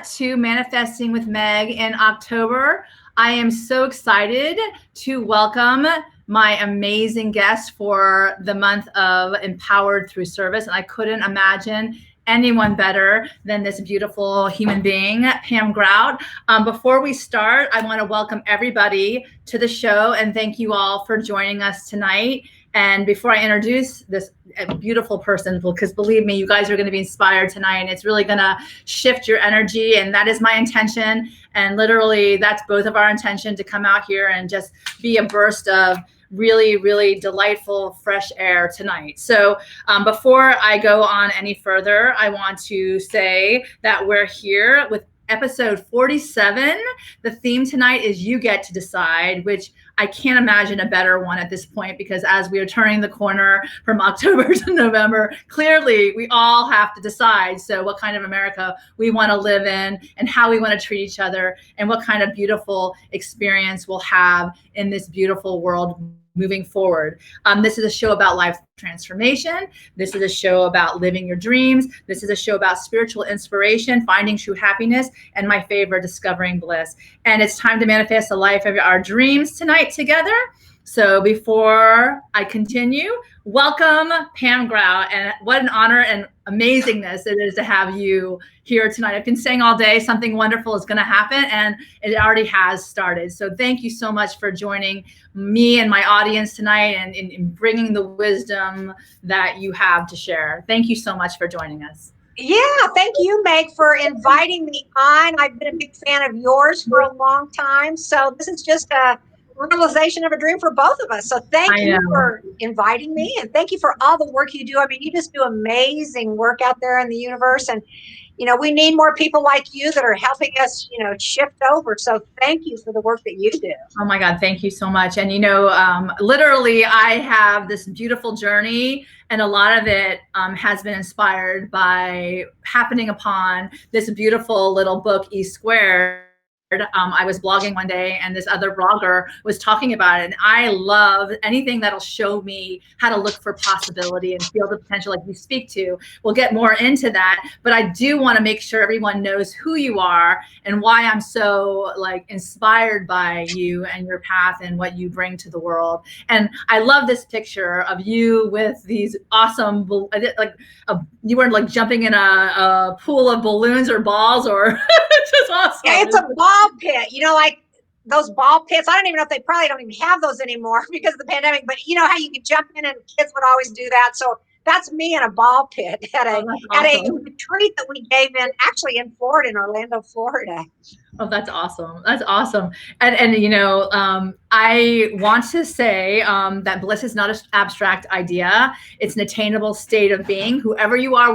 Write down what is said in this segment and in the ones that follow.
to Manifesting with Meg in October. I am so excited to welcome my amazing guest for the month of Empowered Through Service. And I couldn't imagine anyone better than this beautiful human being, Pam Grout. Before we start, I want to welcome everybody to the show and thank you all for joining us tonight. And before I introduce this beautiful person, because believe me, you guys are going to be inspired tonight and it's really going to shift your energy. And that is my intention. And literally, that's both of our intention, to come out here and just be a burst of really, really delightful, fresh air tonight. So before I go on any further, I want to say that we're here with episode 47. The theme tonight is You Get to Decide, which I can't imagine a better one at this point, because as we are turning the corner from October to November, clearly we all have to decide. So what kind of America we want to live in and how we want to treat each other and what kind of beautiful experience we'll have in this beautiful world moving forward. This is a show about life transformation. This is a show about living your dreams. This is a show about spiritual inspiration, finding true happiness, and my favorite, discovering bliss. And it's time to manifest the life of our dreams tonight together. So before I continue, welcome Pam Grout, and what an honor and amazingness it is to have you here tonight. I've been saying all day something wonderful is going to happen, and it already has started. So thank you so much for joining me and my audience tonight and in bringing the wisdom that you have to share. Thank you so much for joining us. Yeah, thank you, Meg, for inviting me on. I've been a big fan of yours for a long time. So this is just a realization of a dream for both of us. So thank you for inviting me, and thank you for all the work you do. I mean, you just do amazing work out there in the universe, and you know, we need more people like you that are helping us, you know, shift over. So thank you for the work that you do. Oh my God, thank you so much. And you know, literally I have this beautiful journey, and a lot of it has been inspired by happening upon this beautiful little book, E Squared. I was blogging one day and this other blogger was talking about it. And I love anything that'll show me how to look for possibility and feel the potential, like you speak to. We'll get more into that. But I do want to make sure everyone knows who you are and why I'm so like inspired by you and your path and what you bring to the world. And I love this picture of you with these awesome, like you weren't like jumping in a pool of balloons or balls, or it's just awesome. Yeah, it's a ball pit, you know, like those ball pits. I don't even know if they probably don't even have those anymore because of the pandemic, but you know how you could jump in and kids would always do that. So that's me in a ball pit at a retreat that we gave actually in Florida, in Orlando, Florida. Oh, that's awesome. That's awesome. And you know, I want to say that bliss is not an abstract idea. It's an attainable state of being. Whoever you are,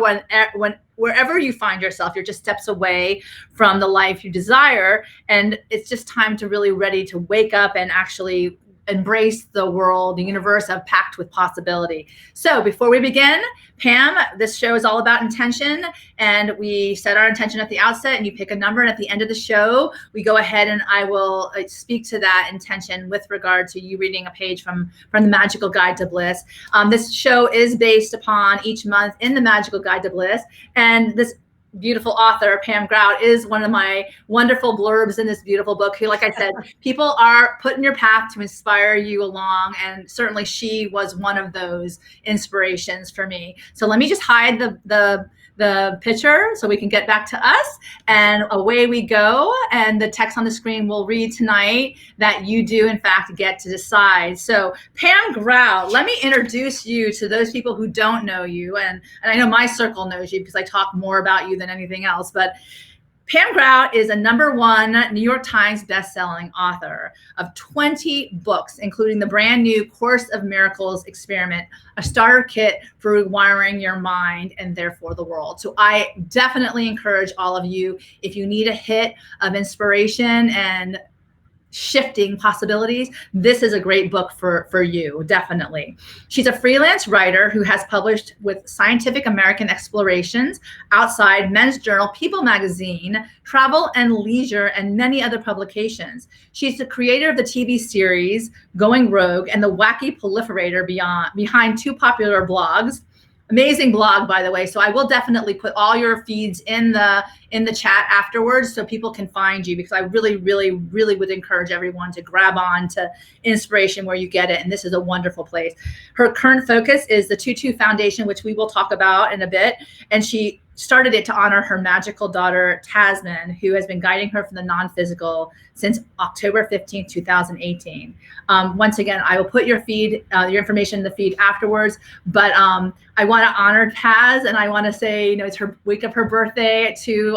wherever you find yourself, you're just steps away from the life you desire. And it's just time to really ready to wake up and actually embrace the world, the universe of packed with possibility. So before we begin, Pam, this show is all about intention, and we set our intention at the outset, and you pick a number, and at the end of the show, we go ahead and I will speak to that intention with regard to you reading a page from the Magical Guide to Bliss. This show is based upon each month in the Magical Guide to Bliss, and this beautiful author, Pam Grout, is one of my wonderful blurbs in this beautiful book. Who, like I said, people are put in your path to inspire you along. And certainly she was one of those inspirations for me. So let me just hide the picture so we can get back to us, and away we go. And the text on the screen will read tonight that you do in fact get to decide. So Pam Grout, let me introduce you to those people who don't know you, and I know my circle knows you because I talk more about you than anything else, but Pam Grout is a #1 New York Times bestselling author of 20 books, including the brand new Course of Miracles Experiment, a starter kit for rewiring your mind and therefore the world. So I definitely encourage all of you, if you need a hit of inspiration and shifting possibilities, this is a great book for you, definitely. She's a freelance writer who has published with Scientific American Explorations, Outside, Men's Journal, People Magazine, Travel and Leisure, and many other publications. She's the creator of the TV series Going Rogue and the wacky proliferator behind two popular blogs, Amazing blog, by the way. So I will definitely put all your feeds in the chat afterwards so people can find you, because I really, really, really would encourage everyone to grab on to inspiration where you get it. And this is a wonderful place. Her current focus is the Tutu Foundation, which we will talk about in a bit. And she started it to honor her magical daughter, Tasman, who has been guiding her from the non-physical since October 15th, 2018. Once again, I will put your feed, your information in the feed afterwards. But I want to honor Taz, and I want to say, it's her week of her birthday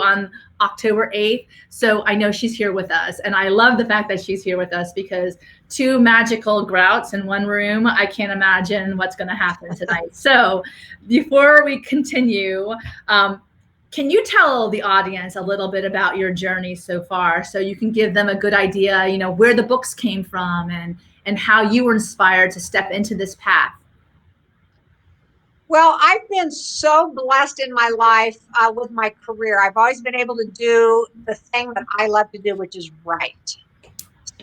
on October 8th. So I know she's here with us. And I love the fact that she's here with us, because two magical Grouts in one room, I can't imagine what's going to happen tonight. So before we continue, can you tell the audience a little bit about your journey so far, so you can give them a good idea, where the books came from and how you were inspired to step into this path? Well, I've been so blessed in my life with my career. I've always been able to do the thing that I love to do, which is write.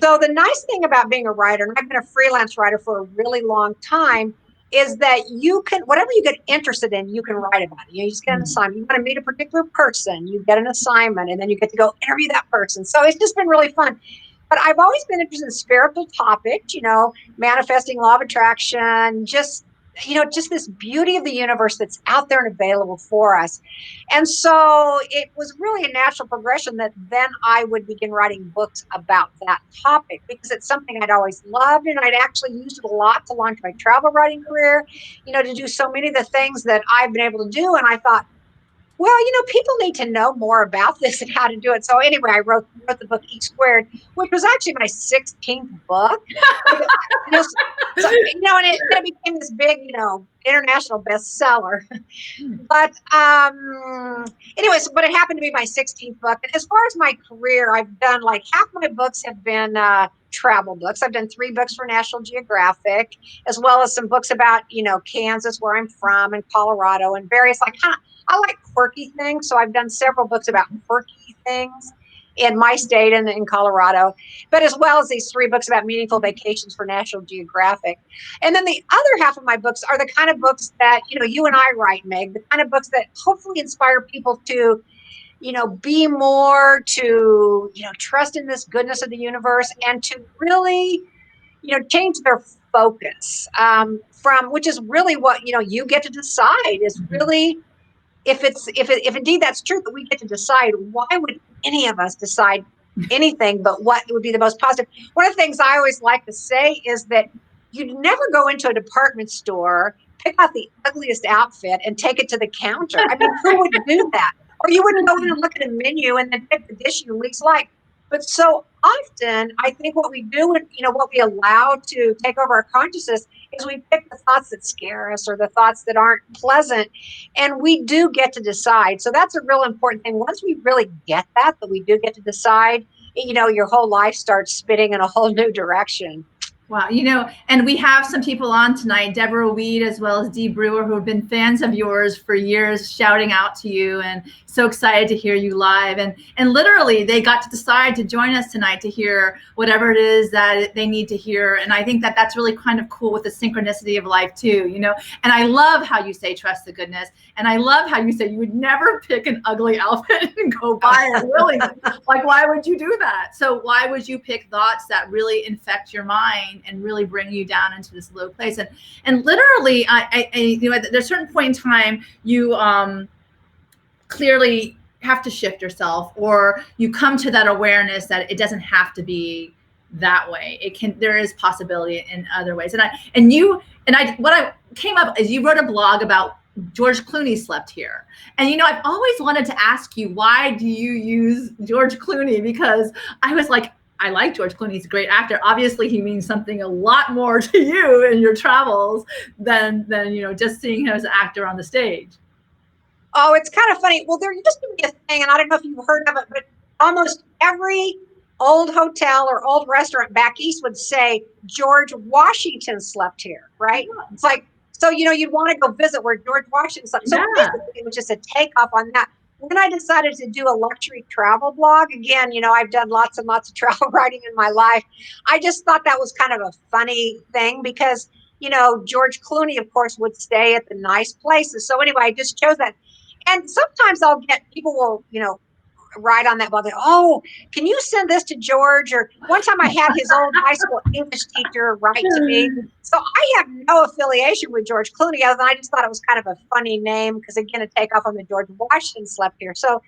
So the nice thing about being a writer, and I've been a freelance writer for a really long time, is that you can, whatever you get interested in, you can write about it. You just get an assignment. You want to meet a particular person, you get an assignment, and then you get to go interview that person. So it's just been really fun. But I've always been interested in spiritual topics, manifesting, law of attraction, just this beauty of the universe that's out there and available for us. And so it was really a natural progression that then I would begin writing books about that topic, because it's something I'd always loved, and I'd actually used it a lot to launch my travel writing career, to do so many of the things that I've been able to do. And I thought, well, people need to know more about this and how to do it. So anyway, I wrote the book E Squared, which was actually my 16th book. And it became this big, international bestseller. But anyways, but it happened to be my 16th book. And as far as my career, I've done half my books have been travel books. I've done 3 books for National Geographic, as well as some books about, Kansas, where I'm from, and Colorado, and various I like quirky things. So I've done several books about quirky things in my state and in Colorado, but as well as these 3 books about meaningful vacations for National Geographic. And then the other half of my books are the kind of books that, you and I write, Meg, the kind of books that hopefully inspire people to, be more, to, trust in this goodness of the universe, and to really, change their focus from, which is really what, you get to decide, is really, if indeed that's true, that we get to decide, why would any of us decide anything but what would be the most positive? One of the things I always like to say is that you'd never go into a department store, pick out the ugliest outfit, and take it to the counter. I mean, who would do that? Or you wouldn't go in and look at a menu and then pick the dish you least like. But so often, I think what we do, and what we allow to take over our consciousness, is we pick the thoughts that scare us, or the thoughts that aren't pleasant, and we do get to decide. So that's a real important thing. Once we really get that we do get to decide, your whole life starts spinning in a whole new direction. Wow. And we have some people on tonight, Deborah Weed, as well as Dee Brewer, who have been fans of yours for years, shouting out to you, and so excited to hear you live. And literally they got to decide to join us tonight to hear whatever it is that they need to hear. And I think that that's really kind of cool with the synchronicity of life too, and I love how you say, trust the goodness. And I love how you say you would never pick an ugly outfit and go buy it willingly. Why would you do that? So why would you pick thoughts that really infect your mind and really bring you down into this low place? And literally, at a certain point in time, you clearly have to shift yourself, or you come to that awareness that it doesn't have to be that way. There is possibility in other ways. What came up is you wrote a blog about George Clooney slept here. And, I've always wanted to ask you, why do you use George Clooney? Because I was like, I like George Clooney. He's a great actor. Obviously, he means something a lot more to you in your travels than just seeing him as an actor on the stage. Oh, it's kind of funny. Well, there used to be a thing, and I don't know if you've heard of it, but almost every old hotel or old restaurant back east would say George Washington slept here, right? Yeah. It's like, so, you'd want to go visit where George Washington slept. So it was just a takeoff on that. When I decided to do a luxury travel blog, again, I've done lots and lots of travel writing in my life. I just thought that was kind of a funny thing, because George Clooney, of course, would stay at the nice places. So anyway, I just chose that. And sometimes I'll get people will, right on that ball. Oh, can you send this to George? Or one time I had his old high school English teacher write to me. So I have no affiliation with George Clooney, other than I just thought it was kind of a funny name because, again, a takeoff on the George Washington slept here. So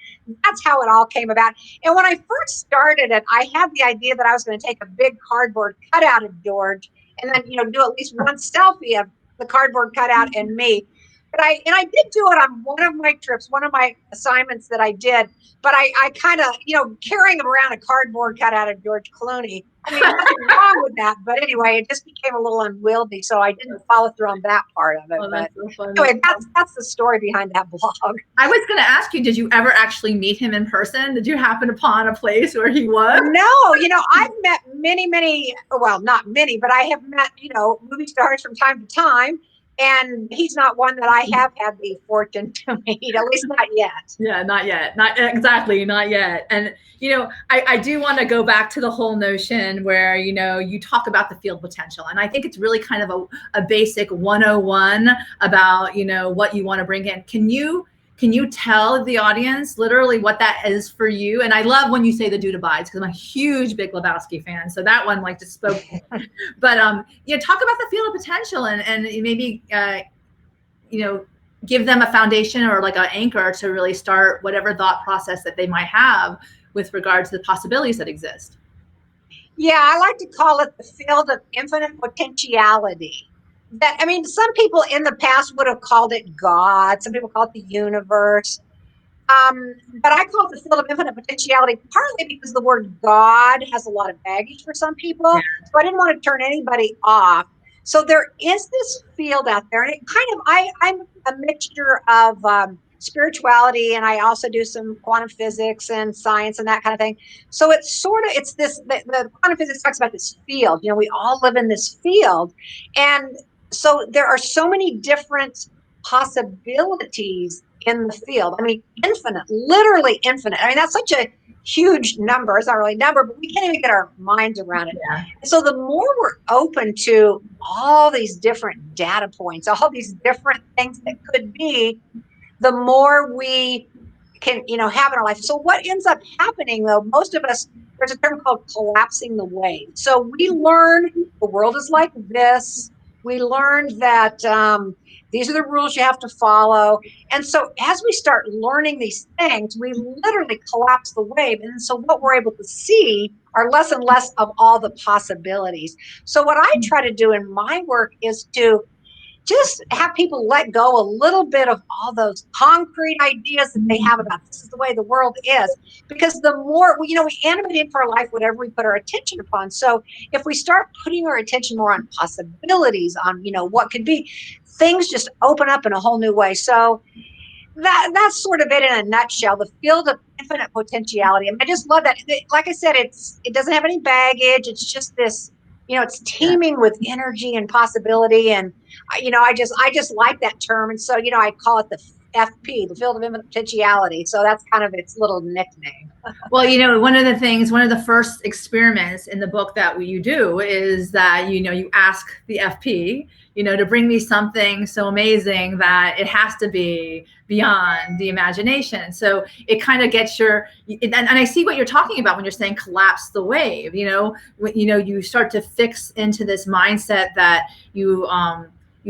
that's how it all came about. And when I first started it, I had the idea that I was going to take a big cardboard cutout of George and then, do at least one selfie of the cardboard cutout and me. But I did do it on one of my trips, one of my assignments that I did. But I kind of, carrying around a cardboard cutout of George Clooney. I mean, nothing wrong with that. But anyway, it just became a little unwieldy. So I didn't follow through on that part of it. Oh, but so anyway, that's the story behind that blog. I was going to ask you, did you ever actually meet him in person? Did you happen upon a place where he was? No, I've met many, well, not many, but I have met, movie stars from time to time. And he's not one that I have had the fortune to meet, at least not yet. Yeah, not yet. Not exactly, not yet. And, I do want to go back to the whole notion where, you talk about the field potential. And I think it's really kind of a basic 101 about, what you want to bring in. Can you tell the audience literally what that is for you? And I love when you say the dude abides because I'm a huge Big Lebowski fan. So that one just spoke. But talk about the field of potential and maybe give them a foundation or an anchor to really start whatever thought process that they might have with regard to the possibilities that exist. Yeah, I like to call it the field of infinite potentiality. Some people in the past would have called it God. Some people call it the universe. But I call it the field of infinite potentiality, partly because the word God has a lot of baggage for some people. Yeah. So I didn't want to turn anybody off. So there is this field out there, and it kind of, I'm a mixture of spirituality, and I also do some quantum physics and science and that kind of thing. So it's this, the quantum physics talks about this field. We all live in this field. And so there are so many different possibilities in the field. Infinite, literally infinite. That's such a huge number. It's not really a number, but we can't even get our minds around it. Yeah. So the more we're open to all these different data points, all these different things that could be, the more we can, have in our life. So what ends up happening, though, most of us, there's a term called collapsing the wave. So we learn the world is like this. We learned that these are the rules you have to follow. And so as we start learning these things, we literally collapse the wave. And so what we're able to see are less and less of all the possibilities. So what I try to do in my work is to just have people let go a little bit of all those concrete ideas that they have about this is the way the world is. Because the more, we animate into our life whatever we put our attention upon. So if we start putting our attention more on possibilities, on, what could be, things just open up in a whole new way. So that's sort of it in a nutshell, the field of infinite potentiality. I just love that. Like I said, it doesn't have any baggage. It's just this, it's teeming with energy and possibility. And, I just like that term. And so, I call it the FP, the field of infinite potentiality. So that's kind of its little nickname. Well, one of the first experiments in the book that you do is that, you ask the FP, to bring me something so amazing that it has to be beyond the imagination. So it kind of gets and I see what you're talking about when you're saying collapse the wave. You start to fix into this mindset that you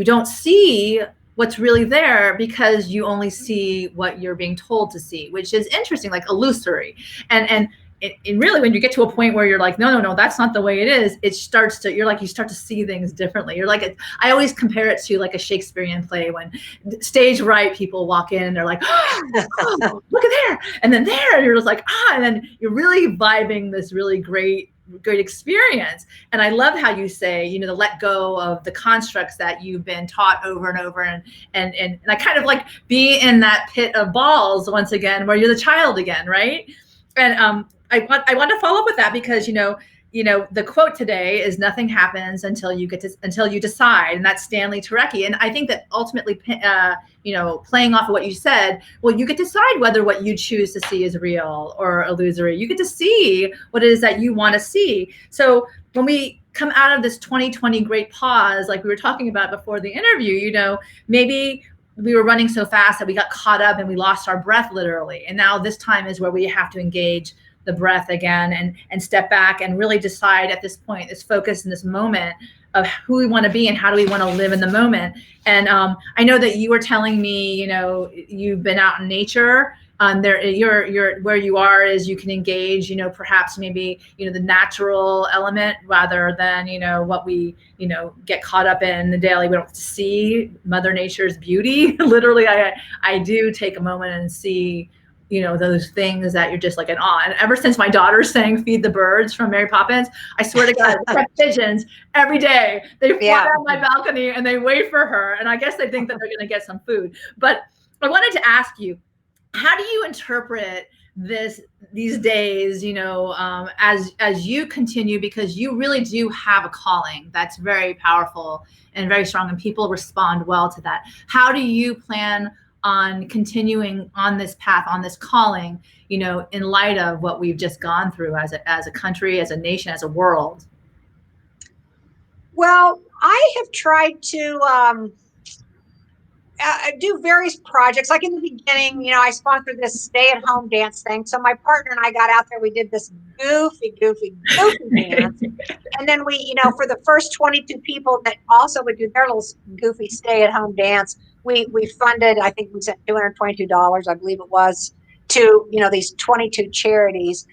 don't see what's really there because you only see what you're being told to see, which is interesting, like illusory. And really, when you get to a point where you're like, no, that's not the way it is, you start to see things differently. You're like, I always compare it to like a Shakespearean play when stage right people walk in and they're like, oh, look at there. And then there, and you're just like, and then you're really vibing this really great experience. And I love how you say, to let go of the constructs that you've been taught over and over. And I kind of like be in that pit of balls once again, where you're the child again, right? And I want to follow up with that because, the quote today is nothing happens until you decide. And that's Stanley Turecki. And I think that ultimately, playing off of what you said, well, you get to decide whether what you choose to see is real or illusory. You get to see what it is that you want to see. So when we come out of this 2020 great pause, like we were talking about before the interview, you know, maybe we were running so fast that we got caught up and we lost our breath literally. And now this time is where we have to engage the breath again and step back and really decide at this point, this focus in this moment of who we want to be and how do we want to live in the moment. And I know that you were telling me, you know, you've been out in nature. You're where you are is you can engage, you know, perhaps maybe, you know, the natural element rather than, you know, what we, you know, get caught up in the daily. We don't see Mother Nature's beauty. Literally, I do take a moment and see, you know, those things that you're just like in awe. And ever since my daughter sang "Feed the Birds" from Mary Poppins, I swear to God, I catch pigeons every day. They fly on my balcony and they wait for her. And I guess they think that they're going to get some food. But I wanted to ask you, how do you interpret these days, you know, as you continue, because you really do have a calling that's very powerful and very strong, and people respond well to that. How do you plan on continuing on this path, on this calling, you know, in light of what we've just gone through as a country, as a nation, as a world? Well, I have tried to do various projects. Like in the beginning, you know, I sponsored this stay-at-home dance thing. So my partner and I got out there. We did this goofy dance. And then we, you know, for the first 22 people that also would do their little goofy stay-at-home dance, we funded, I think we sent $222, I believe it was, to, you know, these 22 charities.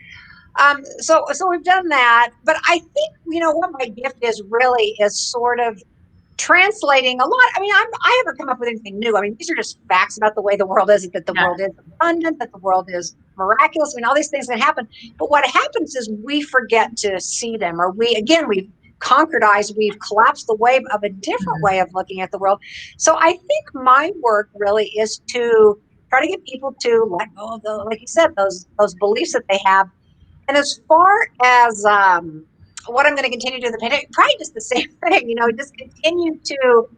So we've done that. But I think, you know, what my gift is really is sort of translating a lot. I mean, I haven't come up with anything new. I mean, these are just facts about the way the world is, that the world is abundant, that the world is miraculous. I mean, all these things that happen. But what happens is we forget to see them, or we've conquered eyes, we've collapsed the wave of a different way of looking at the world. So I think my work really is to try to get people to let go of like you said, those beliefs that they have. And as far as what I'm going to continue to do in the pandemic, probably just the same thing, you know, just continue to,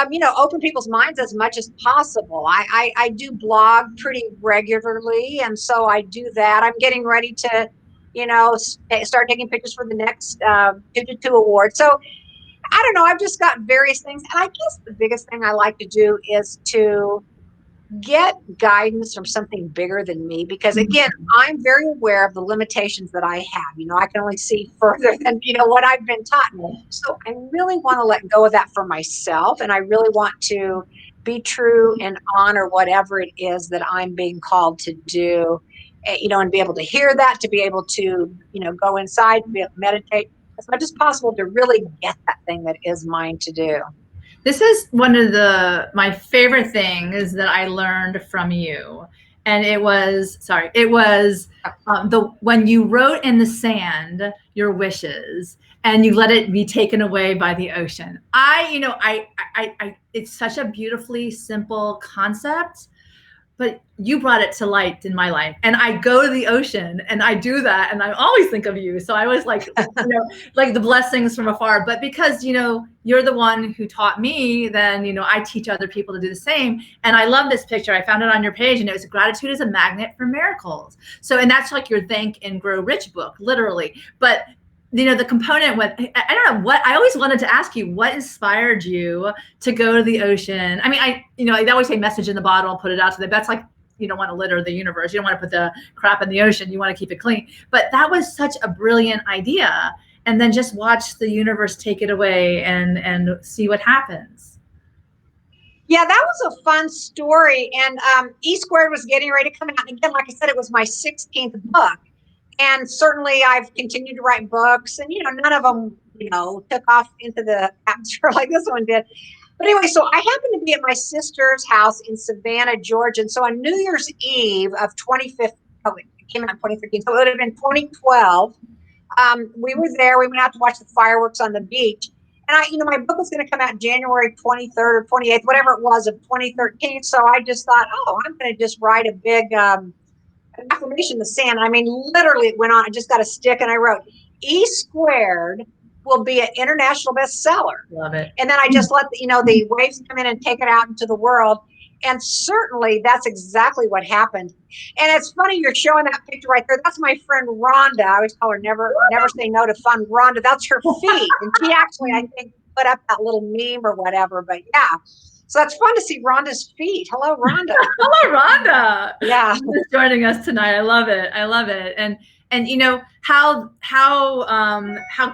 you know, open people's minds as much as possible. I do blog pretty regularly, and so I do that. I'm getting ready to, you know, start taking pictures for the next 222 award. So I don't know. I've just got various things. And I guess the biggest thing I like to do is to get guidance from something bigger than me, because again, I'm very aware of the limitations that I have. You know, I can only see further than, you know, what I've been taught. So I really want to let go of that for myself, and I really want to be true and honor whatever it is that I'm being called to do, you know, and be able to hear that, to be able to, you know, go inside, to be able to meditate as much as possible, to really get that thing that is mine to do. This is one of my favorite things that I learned from you. And it was when you wrote in the sand your wishes and you let it be taken away by the ocean. It's such a beautifully simple concept, but you brought it to light in my life. And I go to the ocean and I do that. And I always think of you. So I was like, you know, like the blessings from afar. But because, you know, you're the one who taught me, then, you know, I teach other people to do the same. And I love this picture. I found it on your page, and it was gratitude is a magnet for miracles. So, and that's like your Think and Grow Rich book, literally. But you know, the component with, I don't know what, I always wanted to ask you, what inspired you to go to the ocean? I mean, they always say message in the bottle, put it out to that's like, you don't want to litter the universe. You don't want to put the crap in the ocean. You want to keep it clean. But that was such a brilliant idea. And then just watch the universe take it away and see what happens. Yeah, that was a fun story. And E Squared was getting ready to come out. And again, like I said, it was my 16th book. And certainly I've continued to write books, and, you know, none of them, you know, took off into the atmosphere like this one did. But anyway, so I happened to be at my sister's house in Savannah, Georgia. And so on New Year's Eve of 2015, it came out in 2013, so it would have been 2012. We were there. We went out to watch the fireworks on the beach. And you know, my book was going to come out January 23rd or 28th, whatever it was, of 2013. So I just thought, I'm going to just write a big affirmation in the sand. I mean, literally it went on. I just got a stick and I wrote, E Squared will be an international bestseller. Love it. And then I just let the waves come in and take it out into the world. And certainly that's exactly what happened. And it's funny you're showing that picture right there. That's my friend Rhonda. I always call her never say no to fun. Rhonda, that's her feet. And she actually, I think, put up that little meme or whatever. But yeah. So it's fun to see Rhonda's feet. Hello, Rhonda. Hello, Rhonda. Yeah. Just joining us tonight. I love it. I love it. And you know how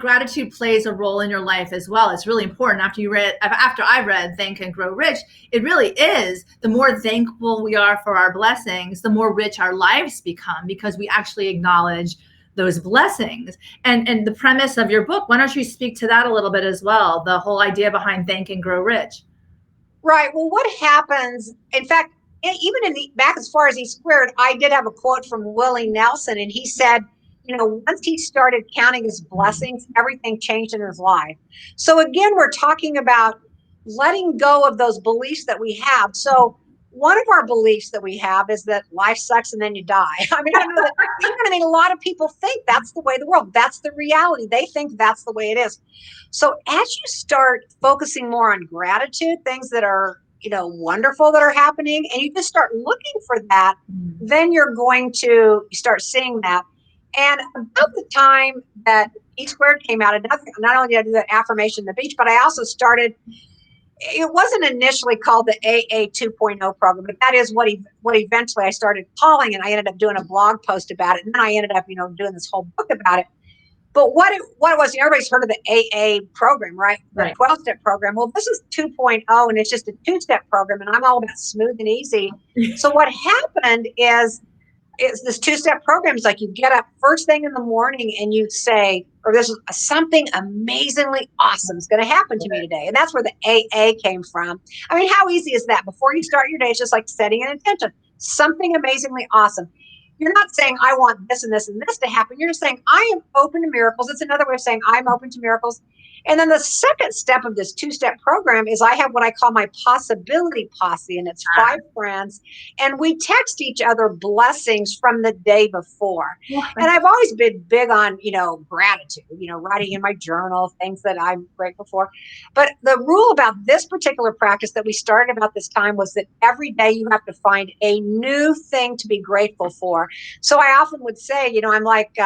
gratitude plays a role in your life as well. It's really important. After I read Think and Grow Rich, it really is. The more thankful we are for our blessings, the more rich our lives become, because we actually acknowledge those blessings. And the premise of your book, why don't you speak to that a little bit as well? The whole idea behind Think and Grow Rich. Right. Well, what happens, in fact, even back as far as E squared, I did have a quote from Willie Nelson, and he said, once he started counting his blessings, everything changed in his life. So again, we're talking about letting go of those beliefs that we have. So one of our beliefs that we have is that life sucks and then you die. I mean, I think a lot of people think that's the way of the world. That's the reality. They think that's the way it is. So as you start focusing more on gratitude, things that are, wonderful that are happening, and you just start looking for that, then you're going to start seeing that. And about the time that E squared came out, not only did I do that affirmation on the beach, but I also started, it wasn't initially called the AA 2.0 program, but that is what eventually I started calling, and I ended up doing a blog post about it. And then I ended up, doing this whole book about it. But what it was, everybody's heard of the AA program, right? The 12-step program. Well, this is 2.0, and it's just a 2-step program, and I'm all about smooth and easy. So what happened is this 2-step program is like you get up first thing in the morning and you say, or this is something amazingly awesome is going to happen to me today. And that's where the AA came from. I mean, how easy is that? Before you start your day, it's just like setting an intention. Something amazingly awesome. You're not saying, I want this and this and this to happen. You're just saying, I am open to miracles. It's another way of saying, I'm open to miracles. And then the second step of this 2-step program is I have what I call my possibility posse, and it's 5 friends. And we text each other blessings from the day before. And I've always been big on, gratitude, writing in my journal, things that I'm grateful for. But the rule about this particular practice that we started about this time was that every day you have to find a new thing to be grateful for. So I often would say, I'm like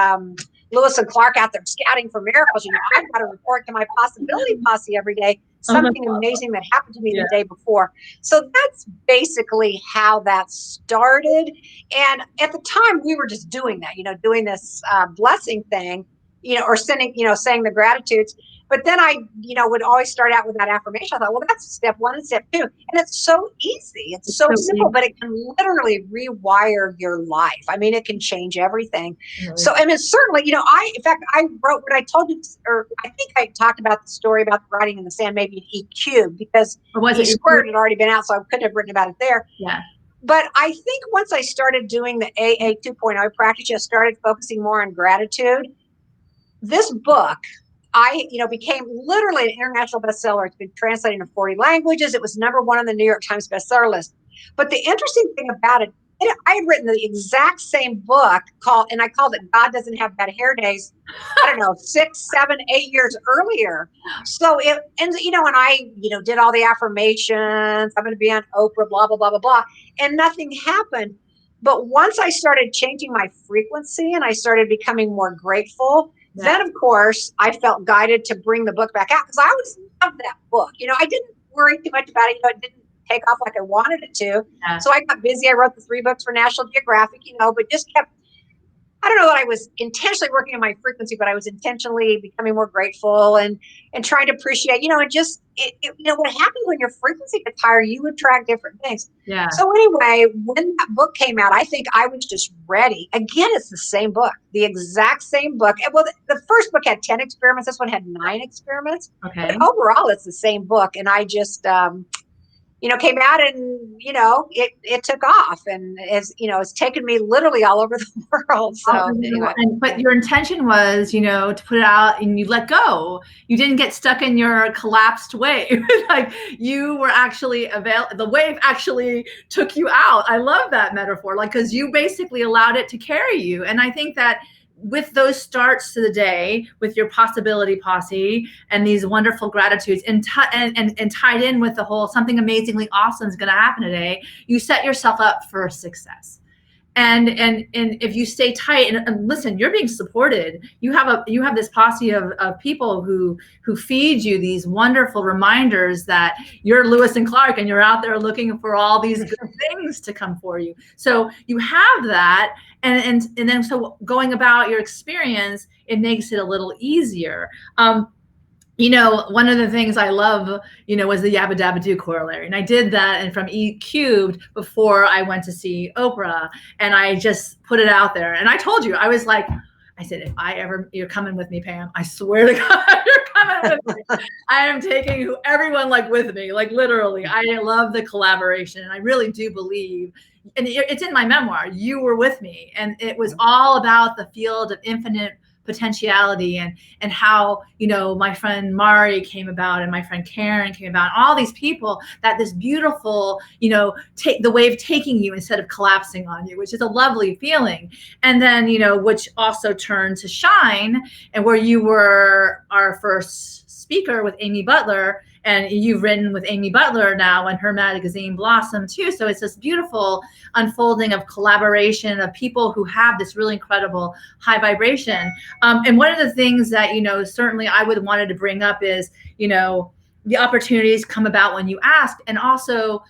Lewis and Clark out there scouting for miracles. I've got to report to my possibility posse every day, something amazing that happened to me the day before. So that's basically how that started. And at the time we were just doing that, doing this blessing thing, or sending, saying the gratitudes. But then I, would always start out with that affirmation. I thought, well, that's step 1 and step 2. And it's so easy. It's so simple, but it can literally rewire your life. I mean, it can change everything. So, I mean, certainly, I wrote what I told you, or I think I talked about the story about the writing in the sand, maybe in E cubed, because E squared had already been out, so I couldn't have written about it there. Yeah. But I think once I started doing the AA 2.0 practice, I started focusing more on gratitude. This book, I, became literally an international bestseller. It's been translated into 40 languages. It was #1 on the New York Times bestseller list. But the interesting thing about it, I had written the exact same book and I called it God Doesn't Have Bad Hair Days, I don't know, 6, 7, 8 years earlier. So and I, did all the affirmations, I'm going to be on Oprah, blah, blah, blah, blah, blah. And nothing happened. But once I started changing my frequency and I started becoming more grateful, then, of course, I felt guided to bring the book back out because I always loved that book. I didn't worry too much about it. It didn't take off like I wanted it to. Yeah. So I got busy. I wrote the 3 books for National Geographic, but just kept, I don't know that I was intentionally working on my frequency, but I was intentionally becoming more grateful and trying to appreciate, and just, what happens when your frequency gets higher, you attract different things. Yeah. So anyway, when that book came out, I think I was just ready. Again, it's the same book, the exact same book. Well, the first book had 10 experiments. This one had 9 experiments. Okay. But overall, it's the same book. And I just, came out and, it took off and it's taken me literally all over the world. So, anyway. But your intention was, to put it out and you let go. You didn't get stuck in your collapsed wave. Like you were actually the wave actually took you out. I love that metaphor, because you basically allowed it to carry you. And I think that with those starts to the day, with your possibility posse and these wonderful gratitudes, and tied in with the whole something amazingly awesome is going to happen today, you set yourself up for success. And if you stay tight and listen, you're being supported. You have this posse of people who feed you these wonderful reminders that you're Lewis and Clark and you're out there looking for all these good things to come for you. So you have that, and then so going about your experience, it makes it a little easier. One of the things I love, was the Yabba Dabba Do corollary. And I did that and from E Cubed before I went to see Oprah. And I just put it out there. And I told you, I said, if you're coming with me, Pam, I swear to God, you're coming with me. I am taking everyone with me, literally. I love the collaboration. And I really do believe, and it's in my memoir, you were with me. And it was all about the field of infinite potentiality and how my friend Mari came about and my friend Karen came about, all these people, that this beautiful take the wave taking you instead of collapsing on you, which is a lovely feeling. And then which also turned to Shine, and where you were our first speaker with Amy Butler, and you've written with Amy Butler now and her magazine Blossom too. So it's this beautiful unfolding of collaboration of people who have this really incredible high vibration. And one of the things that, certainly I would wanted to bring up is, the opportunities come about when you ask, and also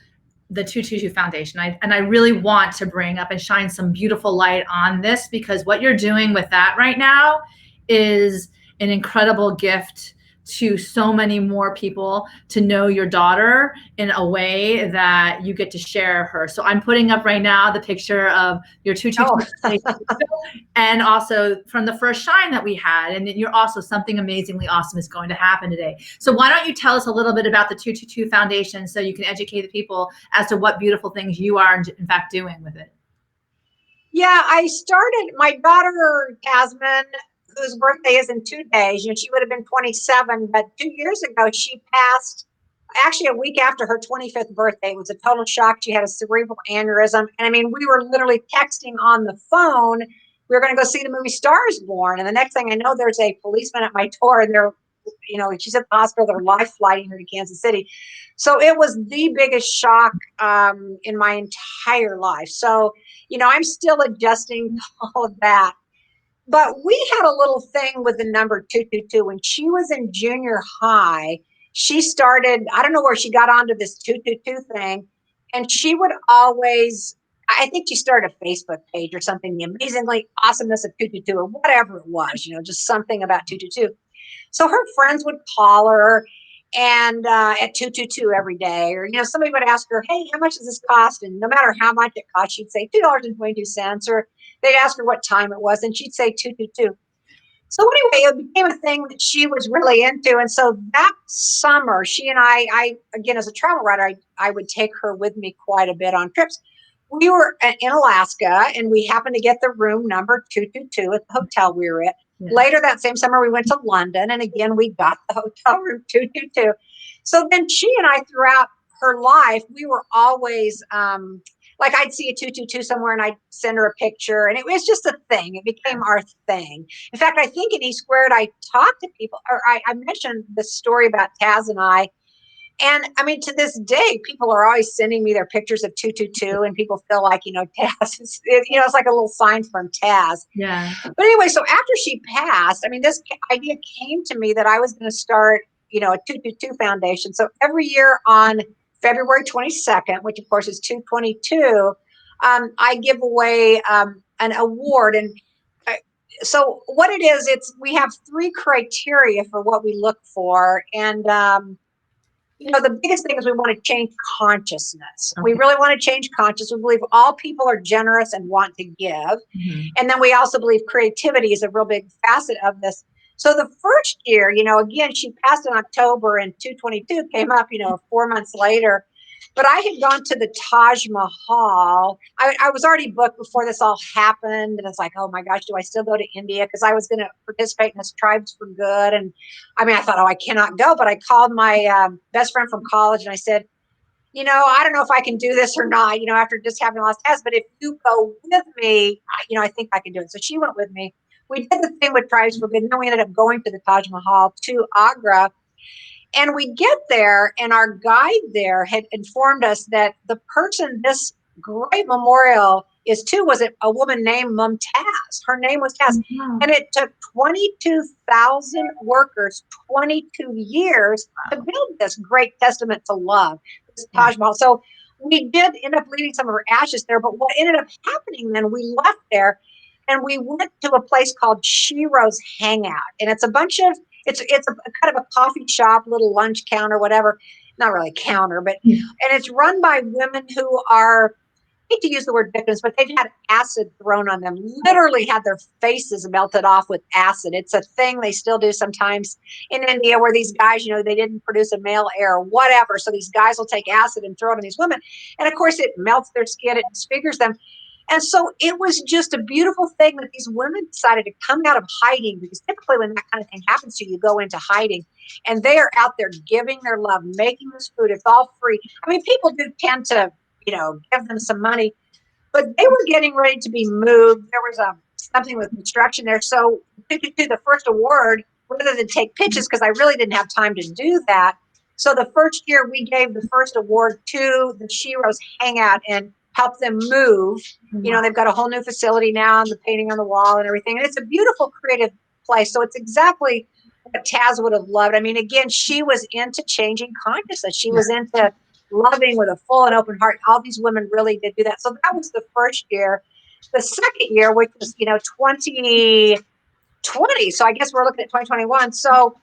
the 222 Foundation. I really want to bring up and shine some beautiful light on this, because what you're doing with that right now is an incredible gift to so many more people to know your daughter in a way that you get to share her. So I'm putting up right now the picture of your 222 and also from the first Shine that we had. And you're also, something amazingly awesome is going to happen today. So why don't you tell us a little bit about the 222 Foundation so you can educate the people as to what beautiful things you are in fact doing with it? Yeah, I started, my daughter, Tasman, whose birthday is in 2 days, she would have been 27, but 2 years ago, she passed, actually a week after her 25th birthday. It was a total shock. She had a cerebral aneurysm. And we were literally texting on the phone. We were going to go see the movie Stars Born. And the next thing I know, there's a policeman at my door, and they're, she's at the hospital. They're live flighting her to Kansas City. So it was the biggest shock in my entire life. So, I'm still adjusting to all of that. But we had a little thing with the number 222. When she was in junior high, she started, I don't know where she got onto this 222 thing. And she would always, I think she started a Facebook page or something, the amazingly awesomeness of 222 or whatever it was, just something about 222. So her friends would call her and at 222 every day, or somebody would ask her, hey, how much does this cost? And no matter how much it cost, she'd say $2.22, or they'd ask her what time it was, and she'd say 222. So anyway, it became a thing that she was really into. And so that summer, she and I again, as a travel writer, I would take her with me quite a bit on trips. We were in Alaska, and we happened to get the room number 222 at the hotel we were at. Yeah. Later that same summer, we went to London, and again, we got the hotel room 222. So then she and I, throughout her life, we were always I'd see a 222 somewhere, and I'd send her a picture, and it was just a thing. It became our thing. In fact, I think in E Squared, I talked to people, or I mentioned the story about Taz and I. And to this day, people are always sending me their pictures of 222, and people feel like, Taz is, it's like a little sign from Taz. Yeah. But anyway, so after she passed, this idea came to me that I was going to start, a 222 Foundation. So every year on February 22nd, which of course is 222, I give away an award. And so what it is, we have 3 criteria for what we look for. And the biggest thing is we want to change consciousness. Okay. We really want to change consciousness. We believe all people are generous and want to give. Mm-hmm. And then we also believe creativity is a real big facet of this. So the first year, again, she passed in October, and 222 came up, 4 months later. But I had gone to the Taj Mahal. I was already booked before this all happened. And it's like, oh my gosh, do I still go to India? Because I was going to participate in this Tribes for Good. And I thought, oh, I cannot go. But I called my best friend from college, and I said, I don't know if I can do this or not, after just having lost test. But if you go with me, I think I can do it. So she went with me. we did the thing with Tribes Forbidden. Then we ended up going to the Taj Mahal to Agra. And we get there, and our guide there had informed us that the person this great memorial is to was a woman named Mumtaz. Her name was Taz. Wow. And it took 22,000 workers 22 years to build this great testament to love, this Taj Mahal. So we did end up leaving some of her ashes there. But what ended up happening then, we left there and we went to a place called Shiro's Hangout. And it's a bunch of it's a kind of a coffee shop, little lunch counter, whatever. Not really counter, but and it's run by women who are, I hate to use the word victims, but they've had acid thrown on them. Literally had their faces melted off with acid. It's a thing they still do sometimes in India, where these guys, they didn't produce a male heir or whatever. So these guys will take acid and throw it on these women, and of course it melts their skin, it disfigures them. And so it was just a beautiful thing that these women decided to come out of hiding, because typically when that kind of thing happens to you, you go into hiding, and they are out there giving their love, making this food. It's all free. I mean, people do tend to, give them some money, but they were getting ready to be moved. There was something with construction there. So to the first award, rather than take pictures, because I really didn't have time to do that. So the first year we gave the first award to the Shiro's Hangout and helped them move. They've got a whole new facility now, and the painting on the wall and everything. And it's a beautiful, creative place. So it's exactly what Taz would have loved. I mean, again, she was into changing consciousness. She was into loving with a full and open heart. All these women really did do that. So that was the first year. The second year, which was, 2020. So I guess we're looking at 2021. So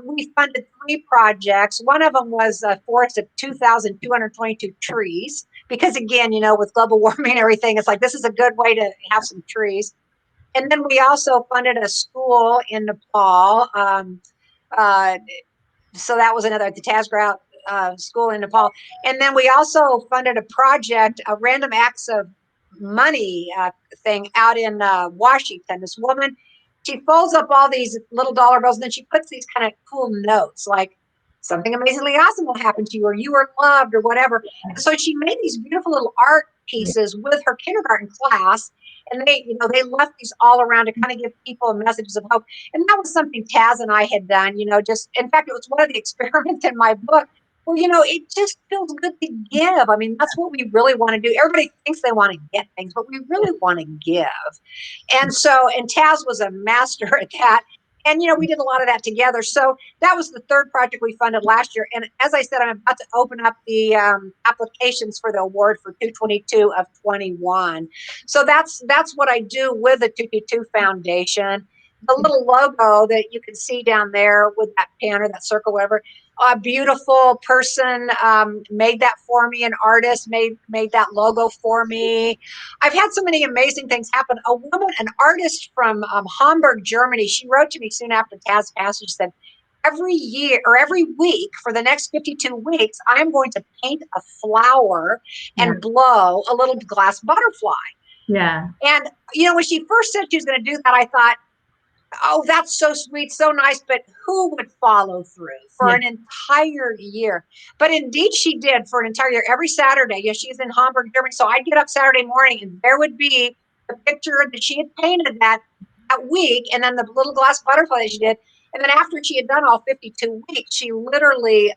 we funded 3 projects. One of them was a forest of 2,222 trees, because again, with global warming and everything, it's like, this is a good way to have some trees. And then we also funded a school in Nepal. So that was another, the Taz Grout school in Nepal. And then we also funded a project, a random acts of money thing out in Washington. This woman, she folds up all these little dollar bills, and then she puts these kind of cool notes like, something amazingly awesome will happen to you, or you are loved, or whatever. And so she made these beautiful little art pieces with her kindergarten class. And they left these all around to kind of give people messages of hope. And that was something Taz and I had done, just, in fact, it was one of the experiments in my book. Well, it just feels good to give. I mean, that's what we really want to do. Everybody thinks they want to get things, but we really want to give. And Taz was a master at that. And, we did a lot of that together. So that was the third project we funded last year. And as I said, I'm about to open up the applications for the award for 222 of 21. So that's what I do with the 222 Foundation. The little logo that you can see down there with that pen or that circle, whatever, a beautiful person made that for me. An artist made that logo for me. I've had so many amazing things happen. A woman, an artist from Hamburg, Germany, she wrote to me soon after Taz passed. She said, every year or every week for the next 52 weeks, I'm going to paint a flower and blow a little glass butterfly. Yeah. And, when she first said she was going to do that, I thought, oh, that's so sweet, so nice, but who would follow through for an entire year? But indeed she did for an entire year. Every Saturday, she's in Hamburg, Germany. So I'd get up Saturday morning and there would be the picture that she had painted that week, and then the little glass butterfly that she did. And then after she had done all 52 weeks, she literally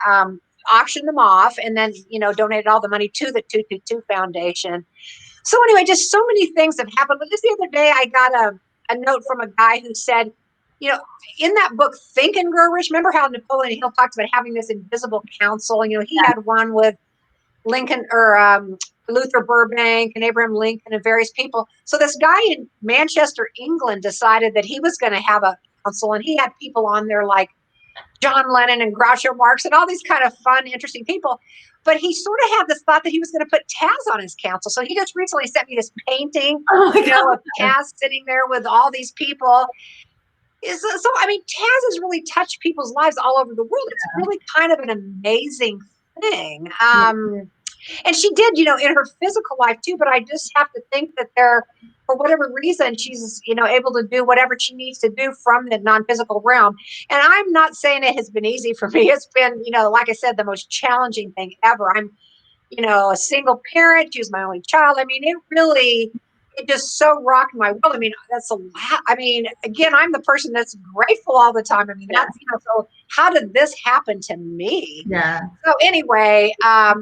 auctioned them off and then, donated all the money to the 222 Foundation. So anyway, just so many things have happened. But just the other day, I got a note from a guy who said, in that book, Think and Grow Rich, remember how Napoleon Hill talks about having this invisible council? He had one with Lincoln or Luther Burbank and Abraham Lincoln and various people. So this guy in Manchester, England, decided that he was going to have a council, and he had people on there like John Lennon and Groucho Marx and all these kind of fun, interesting people. But he sort of had this thought that he was going to put Taz on his council. So he just recently sent me this painting, of Taz sitting there with all these people. So, I mean, Taz has really touched people's lives all over the world. It's really kind of an amazing thing. And she did, in her physical life too, but I just have to think that for whatever reason, she's, able to do whatever she needs to do from the non-physical realm. And I'm not saying it has been easy for me. It's been, like I said, the most challenging thing ever. I'm, a single parent. She was my only child. I mean, it just so rocked my world. I mean, that's a lot. I mean, again, I'm the person that's grateful all the time. I mean, that's, so how did this happen to me? Yeah. So anyway, that's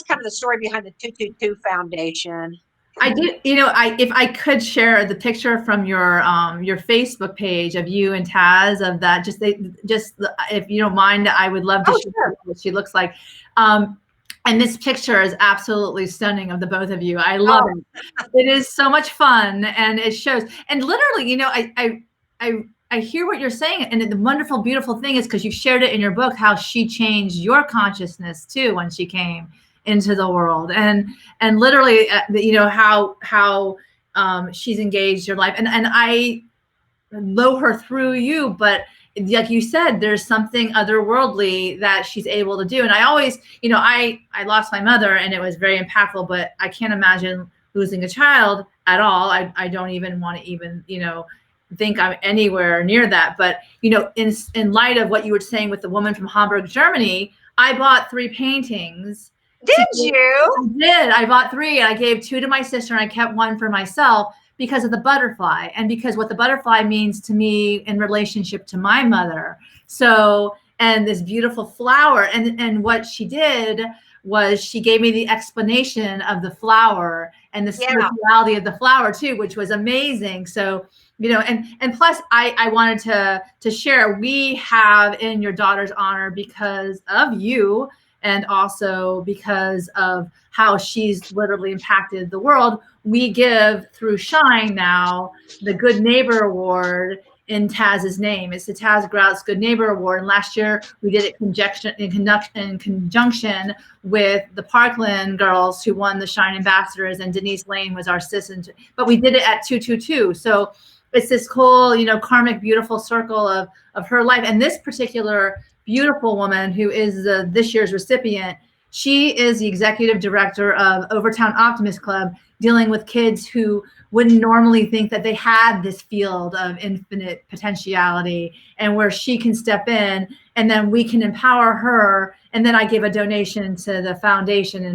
kind of the story behind the 222 Foundation. I did, if I could share the picture from your Facebook page of you and Taz of that, just if you don't mind, I would love to share what she looks like. And this picture is absolutely stunning of the both of you. I love it. It is so much fun, and it shows. And literally, I hear what you're saying, and the wonderful, beautiful thing is because you shared it in your book how she changed your consciousness too when she came into the world, and literally, how she's engaged your life, and I know her through you, but like you said, there's something otherworldly that she's able to do. And I always, I lost my mother, and it was very impactful, but I can't imagine losing a child at all. I don't even want to even, think I'm anywhere near that. But, in light of what you were saying with the woman from Hamburg, Germany, I bought 3 paintings. Did you? I did. I bought 3, and I gave 2 to my sister, and I kept 1 for myself because of the butterfly, and because what the butterfly means to me in relationship to my mother. So, and this beautiful flower, and what she did was she gave me the explanation of the flower and the spirituality of the flower too, which was amazing. So, and plus I wanted to share, we have in your daughter's honor, because of you, and also because of how she's literally impacted the world, we give through Shine now the Good Neighbor Award in Taz's name. It's the Taz Grout's Good Neighbor Award. And last year we did it in conjunction with the Parkland girls who won the Shine Ambassadors, and Denise Lane was our assistant. But we did it at 222. So it's this whole, karmic, beautiful circle of her life. And this particular beautiful woman who is this year's recipient, she is the executive director of Overtown Optimist Club, dealing with kids who wouldn't normally think that they had this field of infinite potentiality, and where she can step in, and then we can empower her. And then I gave a donation to the foundation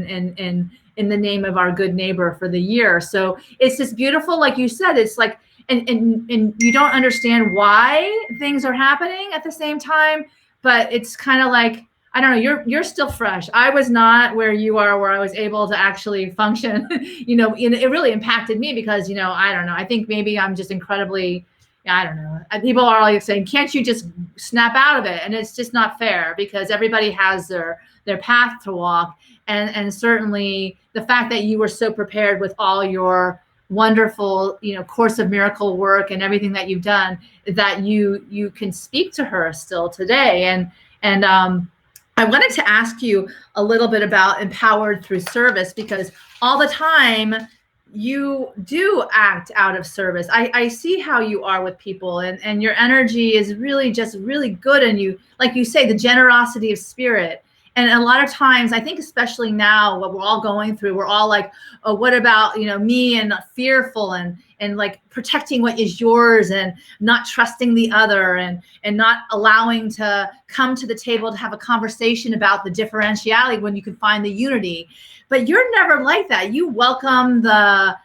in the name of our good neighbor for the year. So it's just beautiful. Like you said, it's like, and you don't understand why things are happening at the same time, but it's kind of like, I don't know, you're still fresh. I was not where you are, where I was able to actually function, it really impacted me because, I don't know, I think maybe I'm just incredibly, I don't know. People are like saying, can't you just snap out of it? And it's just not fair, because everybody has their path to walk. And certainly the fact that you were so prepared with all your wonderful, Course of Miracle work and everything that you've done, that you can speak to her still today. And I wanted to ask you a little bit about Empowered Through Service, because all the time you do act out of service. I see how you are with people, and your energy is really just really good. And you, like you say, the generosity of spirit. And a lot of times, I think, especially now, what we're all going through, we're all like, oh, what about, me, and fearful, and like protecting what is yours, and not trusting the other, and not allowing to come to the table to have a conversation about the differentiality when you can find the unity. But you're never like that. You welcome the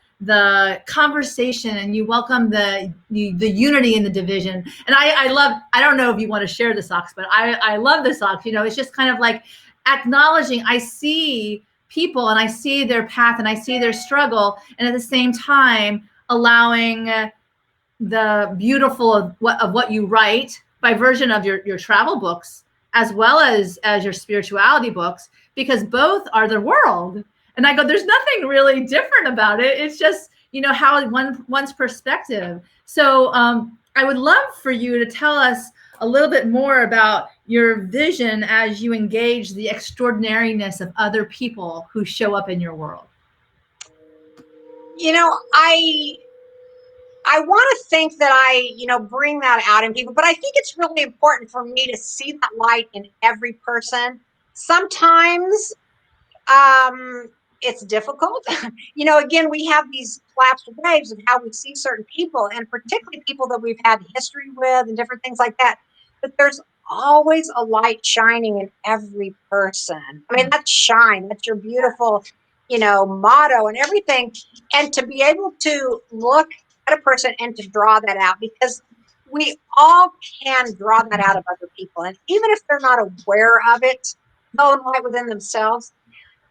conversation, and you welcome the unity in the division. And I love, I don't know if you want to share the socks, but I love the socks. It's just kind of like acknowledging, I see people, and I see their path, and I see their struggle, and at the same time allowing the beautiful of what you write by version of your travel books, as well as your spirituality books, because both are the world. And I go, there's nothing really different about it. It's just, how one's perspective. So I would love for you to tell us a little bit more about your vision as you engage the extraordinariness of other people who show up in your world. I want to think that I, bring that out in people, but I think it's really important for me to see that light in every person. Sometimes it's difficult. Again, we have these collapsed waves of how we see certain people, and particularly people that we've had history with and different things like that. But there's always a light shining in every person. I mean, that's shine. That's your beautiful motto and everything. And to be able to look at a person and to draw that out, because we all can draw that out of other people. And even if they're not aware of it, know and light within themselves,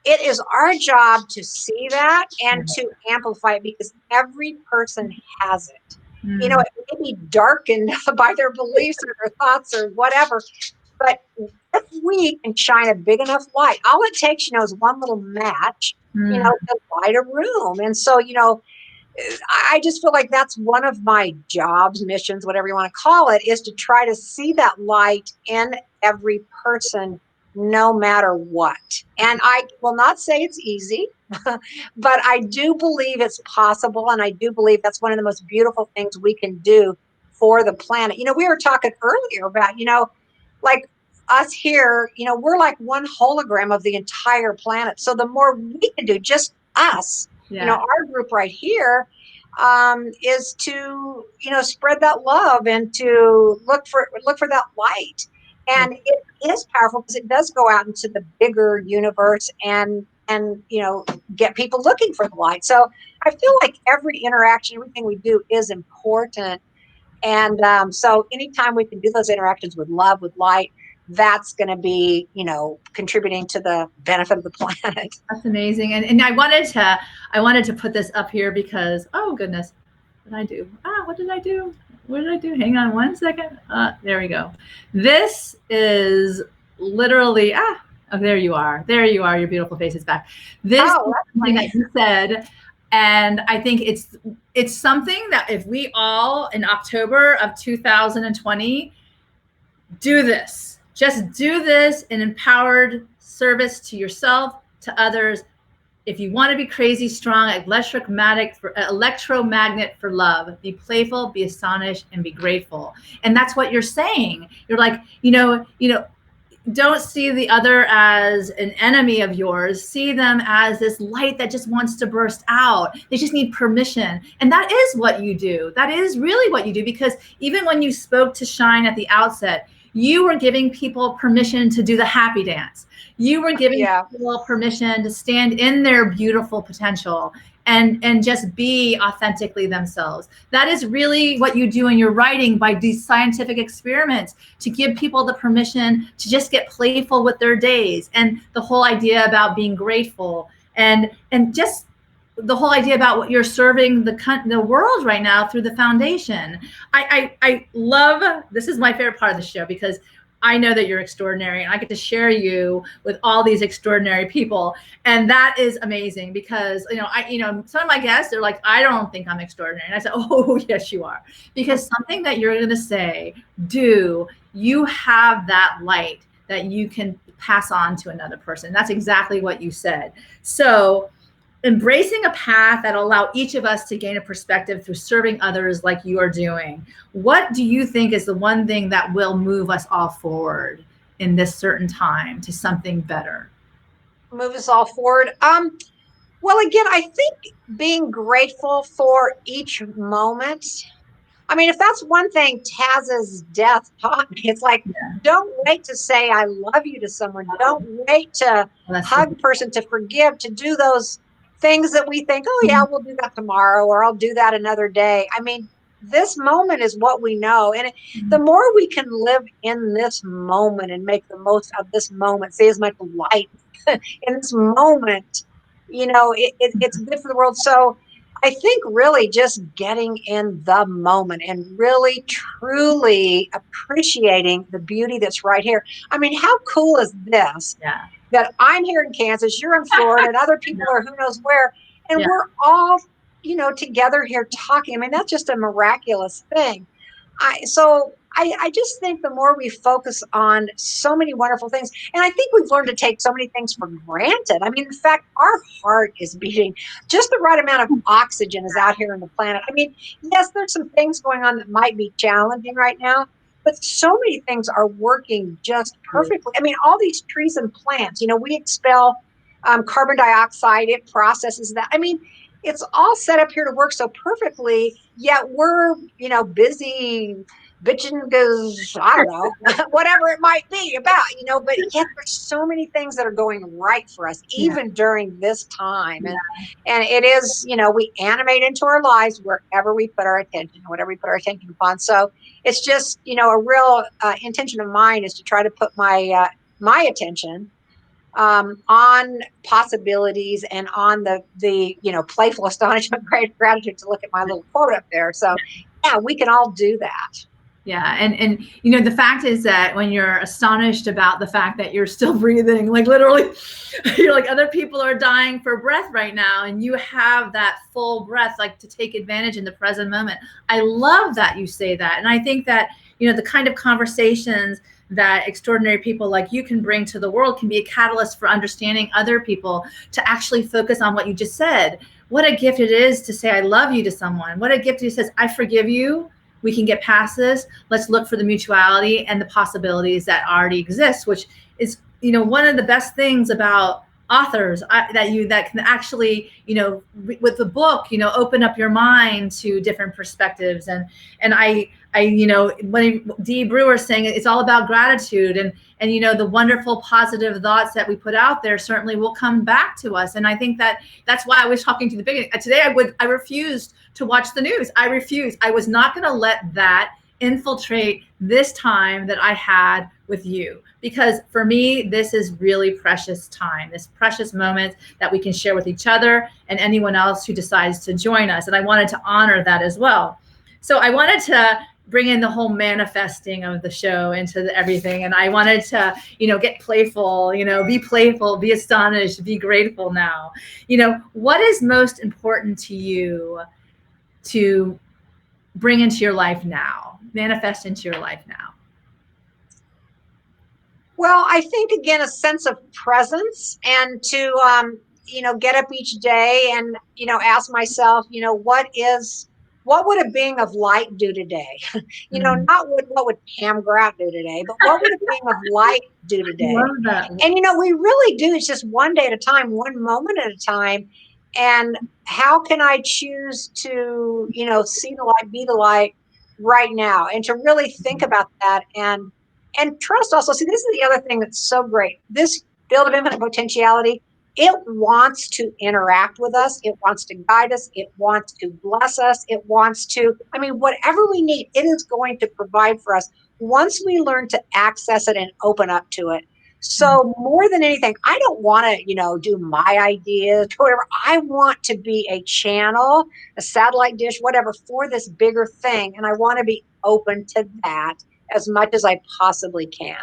it is our job to see that and to amplify it, because every person has it. It may be darkened by their beliefs or their thoughts or whatever, but if we can shine a big enough light, all it takes, is one little match, to light a room. And so, I just feel like that's one of my jobs, missions, whatever you want to call it, is to try to see that light in every person, no matter what. And I will not say it's easy, but I do believe it's possible. And I do believe that's one of the most beautiful things we can do for the planet. We were talking earlier about, like us here, we're like one hologram of the entire planet. So the more we can do, just us, our group right here, is to spread that love and to look for that light. And it is powerful because it does go out into the bigger universe and get people looking for the light. So I feel like every interaction, everything we do is important. And so anytime we can do those interactions with love, with light, that's going to be, contributing to the benefit of the planet. That's amazing. And I wanted to put this up here because, oh goodness, what did I do? What did I do? What did I do? Hang on one second. There we go. This is literally, oh, there you are. There you are. Your beautiful face is back. This is something that you said. And I think it's something that if we all in October of 2020 do this, just do this in empowered service to yourself, to others. If you want to be crazy strong, electromagnet for love, be playful, be astonished, and be grateful. And that's what you're saying. You're like, don't see the other as an enemy of yours. See them as this light that just wants to burst out. They just need permission. And that is what you do. That is really what you do, because even when you spoke to Shine at the outset, you were giving people permission to do the happy dance. You were giving people permission to stand in their beautiful potential and just be authentically themselves. That is really what you do in your writing by these scientific experiments, to give people the permission to just get playful with their days, and the whole idea about being grateful, and just the whole idea about what you're serving the world right now through the foundation. I love, this is my favorite part of the show, because I know that you're extraordinary and I get to share you with all these extraordinary people. And that is amazing because, some of my guests are like, I don't think I'm extraordinary. And I said, oh, yes, you are. Because something that you're going to say, you have that light that you can pass on to another person. That's exactly what you said. So embracing a path that allow each of us to gain a perspective through serving others like you are doing. What do you think is the one thing that will move us all forward in this certain time to something better? Move us all forward. Well, again, I think being grateful for each moment. I mean, if that's one thing Taz's death taught me, it's like, don't wait to say I love you to someone. Don't wait to hug a person, to forgive, to do those things that we think, oh yeah, we'll do that tomorrow, or I'll do that another day. I mean, this moment is what we know. And the more we can live in this moment and make the most of this moment, see as much light in this moment, it's good for the world. So I think really just getting in the moment and really truly appreciating the beauty that's right here. I mean, how cool is this? Yeah. That I'm here in Kansas, you're in Florida, and other people are who knows where, and we're all, together here talking. I mean, that's just a miraculous thing. I just think the more we focus on so many wonderful things, and I think we've learned to take so many things for granted. I mean, in fact, our heart is beating. Just the right amount of oxygen is out here on the planet. I mean, yes, there's some things going on that might be challenging right now, but so many things are working just perfectly. I mean, all these trees and plants, we expel carbon dioxide, it processes that. I mean, it's all set up here to work so perfectly, yet we're, busy bitching because, I don't know, whatever it might be about, but yet there's so many things that are going right for us, even during this time. And it is, we animate into our lives wherever we put our attention, whatever we put our attention upon. So it's just, a real intention of mine is to try to put my attention on possibilities and on the playful astonishment, great gratitude, to look at my little quote up there. So yeah, we can all do that. Yeah. And the fact is that when you're astonished about the fact that you're still breathing, like literally, you're like, other people are dying for breath right now, and you have that full breath, like to take advantage in the present moment. I love that you say that. And I think that, the kind of conversations that extraordinary people like you can bring to the world can be a catalyst for understanding other people, to actually focus on what you just said. What a gift it is to say, I love you to someone. What a gift it says, I forgive you. We can get past this. Let's look for the mutuality and the possibilities that already exist, which is, one of the best things about authors that can actually, with the book, open up your mind to different perspectives. And I, when Dee Brewer saying it's all about gratitude, and the wonderful positive thoughts that we put out there certainly will come back to us. And I think that's why I was talking to the beginning today. I refused to watch the news. I refused. I was not going to let that infiltrate this time that I had with you, because for me, this is really precious time, this precious moment that we can share with each other and anyone else who decides to join us. And I wanted to honor that as well. So I wanted to bring in the whole manifesting of the show into everything. And I wanted to, get playful, be playful, be astonished, be grateful now. What is most important to you to bring into your life now, manifest into your life now? Well, I think, again, a sense of presence, and to, get up each day and, ask myself, what would a being of light do today? Not what would Pam Grout do today, but what would a being of light do today? Love that. And, we really do. It's just one day at a time, one moment at a time. And how can I choose to, see the light, be the light right now, and to really think about that and trust also. See, this is the other thing that's so great. This field of infinite potentiality, it wants to interact with us. It wants to guide us. It wants to bless us. It wants to, whatever we need, it is going to provide for us once we learn to access it and open up to it. So more than anything, I don't want to, do my ideas or whatever. I want to be a channel, a satellite dish, whatever, for this bigger thing. And I want to be open to that as much as I possibly can.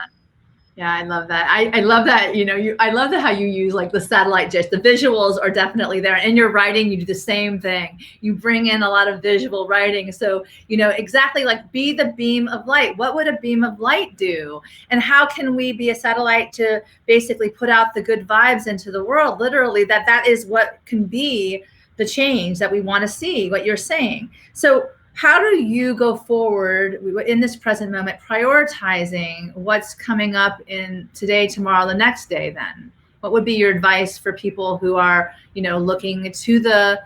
Yeah, I love that. I love that, I love that how you use like the satellite dish. The visuals are definitely there. In your writing, you do the same thing. You bring in a lot of visual writing. So, exactly, like, be the beam of light. What would a beam of light do? And how can we be a satellite to basically put out the good vibes into the world? Literally, that is what can be the change that we want to see, what you're saying. So how do you go forward in this present moment, prioritizing what's coming up in today, tomorrow, the next day? Then what would be your advice for people who are, looking to the,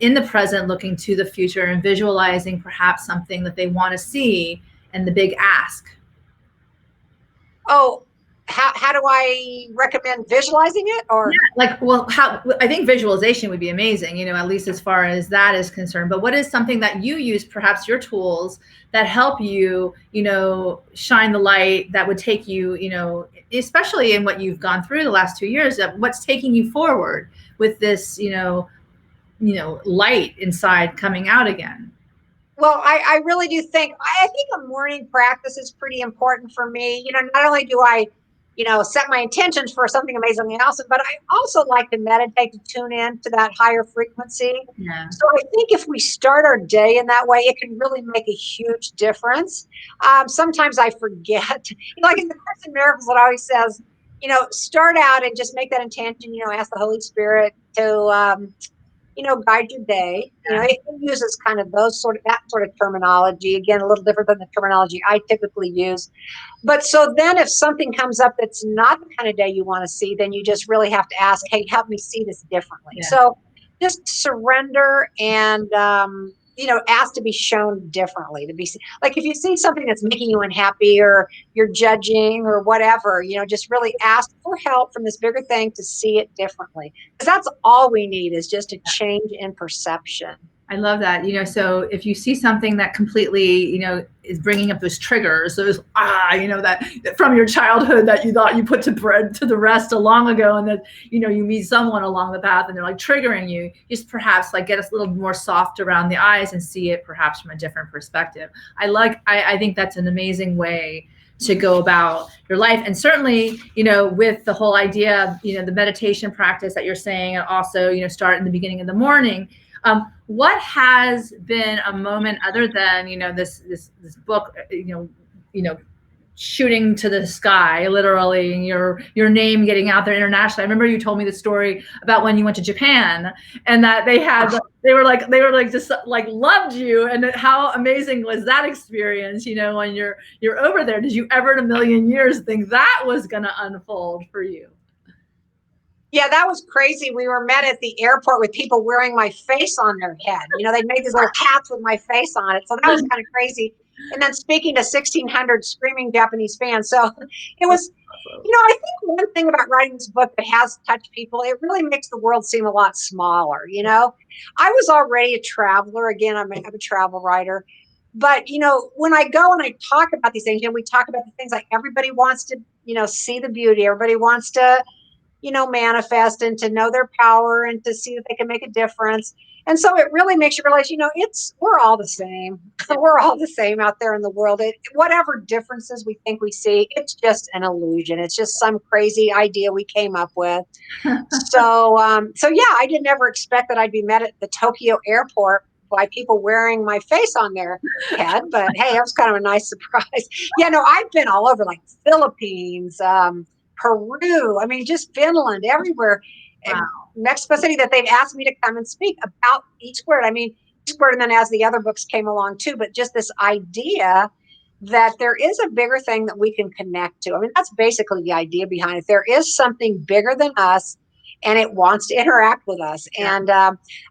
in the present, looking to the future and visualizing perhaps something that they want to see, and the big ask? Oh, how do I recommend visualizing it? Or I think visualization would be amazing, at least as far as that is concerned. But what is something that you use, perhaps your tools that help you, shine the light, that would take you, especially in what you've gone through the last 2 years, that what's taking you forward with this, light inside coming out again? Well, I really do think, I think a morning practice is pretty important for me. Not only do I, set my intentions for something amazingly awesome, but I also like to meditate, to tune in to that higher frequency. Yeah. So I think if we start our day in that way, it can really make a huge difference. Sometimes I forget, like in the Course in Miracles, it always says, start out and just make that intention, ask the Holy Spirit to, guide your day. It uses kind of that sort of terminology. Again, a little different than the terminology I typically use. But so then if something comes up that's not the kind of day you want to see, then you just really have to ask, hey, help me see this differently. Yeah. So just surrender and asked to be shown differently, to be like, if you see something that's making you unhappy or you're judging or whatever, just really ask for help from this bigger thing to see it differently. Because that's all we need, is just a change in perception. I love that. So if you see something that completely, is bringing up those triggers, that from your childhood that you thought you put to the rest a long ago, and that, you meet someone along the path and they're like triggering you, just perhaps like get us a little more soft around the eyes and see it perhaps from a different perspective. I think that's an amazing way to go about your life. And certainly, with the whole idea of, the meditation practice that you're saying, and also, start in the beginning of the morning. What has been a moment other than, this book, shooting to the sky, literally, and your name getting out there internationally? I remember you told me the story about when you went to Japan, and that they were like just like loved you, and how amazing was that experience? When you're over there, did you ever in a million years think that was going to unfold for you? Yeah, that was crazy. We were met at the airport with people wearing my face on their head. They made these little hats with my face on it. So that was kind of crazy. And then speaking to 1,600 screaming Japanese fans. So it was, I think one thing about writing this book that has touched people, it really makes the world seem a lot smaller. I was already a traveler. Again, I'm a travel writer. But, when I go and I talk about these things, we talk about the things like everybody wants to, see the beauty. Everybody wants to, manifest and to know their power and to see that they can make a difference. And so it really makes you realize, we're all the same. We're all the same out there in the world. Whatever differences we think we see, it's just an illusion. It's just some crazy idea we came up with. So yeah, I didn't ever expect that I'd be met at the Tokyo airport by people wearing my face on their head. But hey, that was kind of a nice surprise. Yeah, no, I've been all over, like Philippines, Peru, just Finland, everywhere. Wow. Mexico City, that they've asked me to come and speak about each word. Each word, and then as the other books came along too, but just this idea that there is a bigger thing that we can connect to. That's basically the idea behind it. There is something bigger than us, and it wants to interact with us. Yeah. And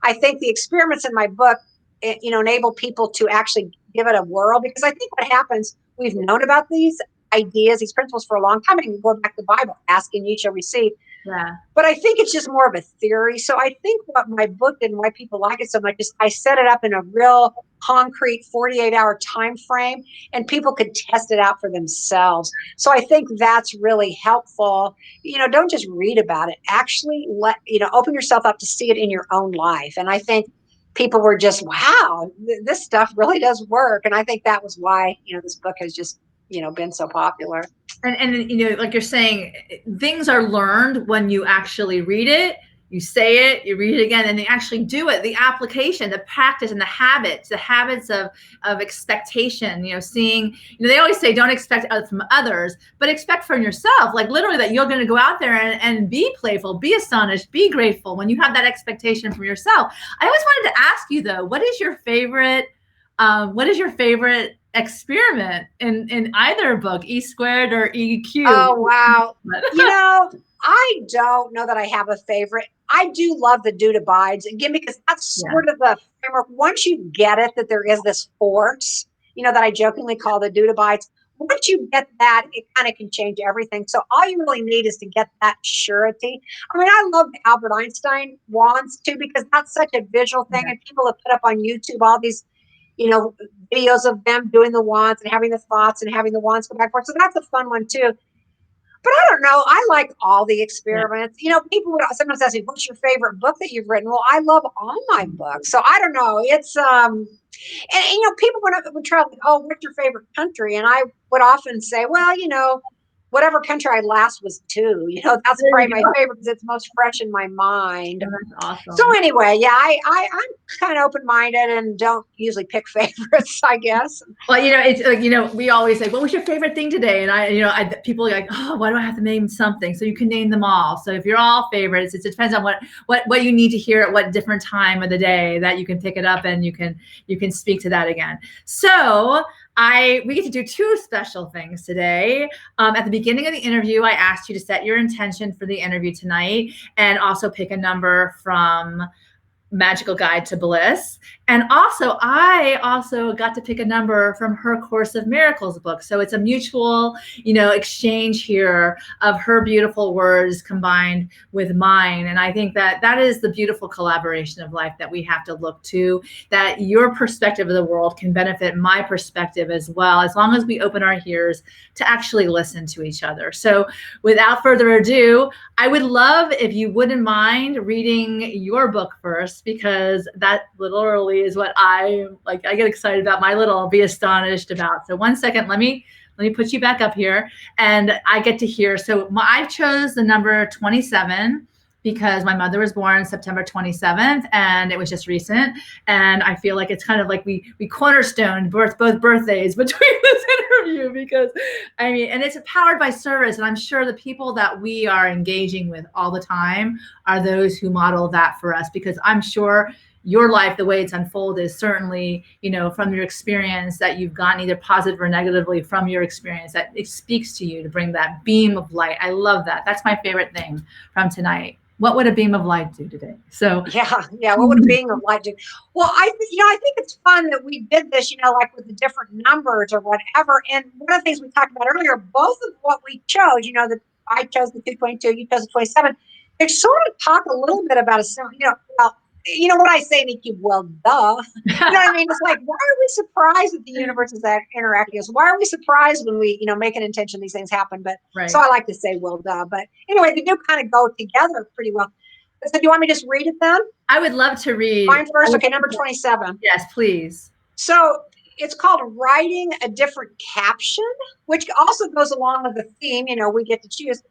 I think the experiments in my book, enable people to actually give it a whirl, because I think what happens, we've known about these ideas, these principles for a long time. And go back to the Bible, ask and you shall receive. Yeah. But I think it's just more of a theory. So I think what my book did and why people like it so much is I set it up in a real concrete 48-hour time frame, and people could test it out for themselves. So I think that's really helpful. Don't just read about it. Actually open yourself up to see it in your own life. And I think people were just, wow, this stuff really does work. And I think that was why, this book has just been so popular. And like you're saying, things are learned when you actually read it, you say it, you read it again, and they actually do it. The application, the practice, and the habits of expectation, seeing, they always say don't expect from others, but expect from yourself, like literally that you're going to go out there and be playful, be astonished, be grateful when you have that expectation from yourself. I always wanted to ask you though, what is your favorite experiment in either book, E Squared or EQ? Oh, wow. I don't know that I have a favorite. I do love the Dude Abides, again, because that's sort of the framework. Once you get it, that there is this force, that I jokingly call the Dude Abides. Once you get that, it kind of can change everything. So all you really need is to get that surety. I love the Albert Einstein wands too, because that's such a visual thing. And people have put up on YouTube all these videos of them doing the wands and having the thoughts and having the wands go back and forth. So that's a fun one too. But I don't know. I like all the experiments. People would sometimes ask me, what's your favorite book that you've written? Well, I love all my books. So I don't know. It's, and people would try, oh, what's your favorite country? And I would often say, well, whatever country I last was to, that's probably my favorite because it's most fresh in my mind. Oh, that's awesome. So anyway, yeah, I'm kind of open-minded and don't usually pick favorites, I guess. Well, it's like, we always say, what was your favorite thing today? And people are like, oh, why do I have to name something? So you can name them all. So if you're all favorites, it depends on what you need to hear at what different time of the day that you can pick it up and you can speak to that again. So we get to do two special things today. At the beginning of the interview, I asked you to set your intention for the interview tonight and also pick a number from Magical Guide to Bliss. And also, I also got to pick a number from her Course of Miracles book. So it's a mutual, exchange here of her beautiful words combined with mine. And I think that that is the beautiful collaboration of life that we have to look to, that your perspective of the world can benefit my perspective as well, as long as we open our ears to actually listen to each other. So without further ado, I would love if you wouldn't mind reading your book first, because that literally is what I get excited about. My little be astonished about. So one second, let me put you back up here, and I get to hear. So I chose the number 27 because my mother was born September 27th, and it was just recent. And I feel like it's kind of like we cornerstoned both birthdays between this interview, because and it's powered by service. And I'm sure the people that we are engaging with all the time are those who model that for us, because I'm sure your life, the way it's unfolded, is certainly, from your experience that you've gotten either positive or negatively from your experience, that it speaks to you to bring that beam of light. I love that. That's my favorite thing from tonight. What would a beam of light do today? So yeah. What would a beam of light do? Well, I think it's fun that we did this, like with the different numbers or whatever. And one of the things we talked about earlier, both of what we chose, that I chose the 222, you chose the 27. It sort of talk a little bit about what I say in EQ, well, duh. You know what I mean? It's like, why are we surprised that the universe is that interacting with us? Why are we surprised when we, make an intention, these things happen? But right. So I like to say, well, duh. But anyway, they do kind of go together pretty well. So do you want me to just read it then? I would love to read. Mine first. Okay, number 27. Yes, please. So it's called Writing a Different Caption, which also goes along with the theme, we get to choose.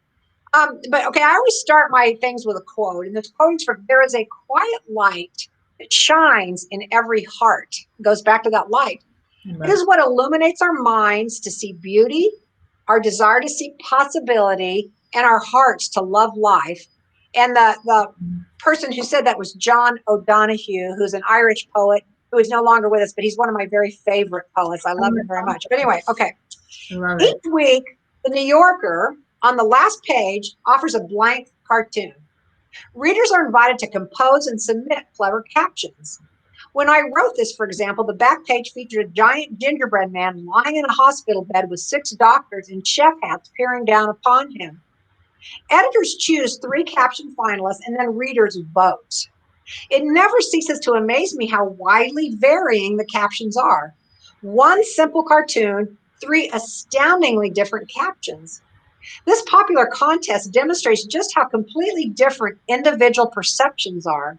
But okay, I always start my things with a quote, and this quote is from, there is a quiet light that shines in every heart. It goes back to that light. It is what illuminates our minds to see beauty, our desire to see possibility, and our hearts to love life. And the person who said that was John O'Donoghue, who's an Irish poet who is no longer with us, but he's one of my very favorite poets. I love him very much. But anyway, okay. Each week, the New Yorker, on the last page, offers a blank cartoon. Readers are invited to compose and submit clever captions. When I wrote this, for example, the back page featured a giant gingerbread man lying in a hospital bed with 6 doctors in chef hats peering down upon him. Editors choose 3 caption finalists, and then readers vote. It never ceases to amaze me how widely varying the captions are. One simple cartoon, 3 astoundingly different captions. This popular contest demonstrates just how completely different individual perceptions are.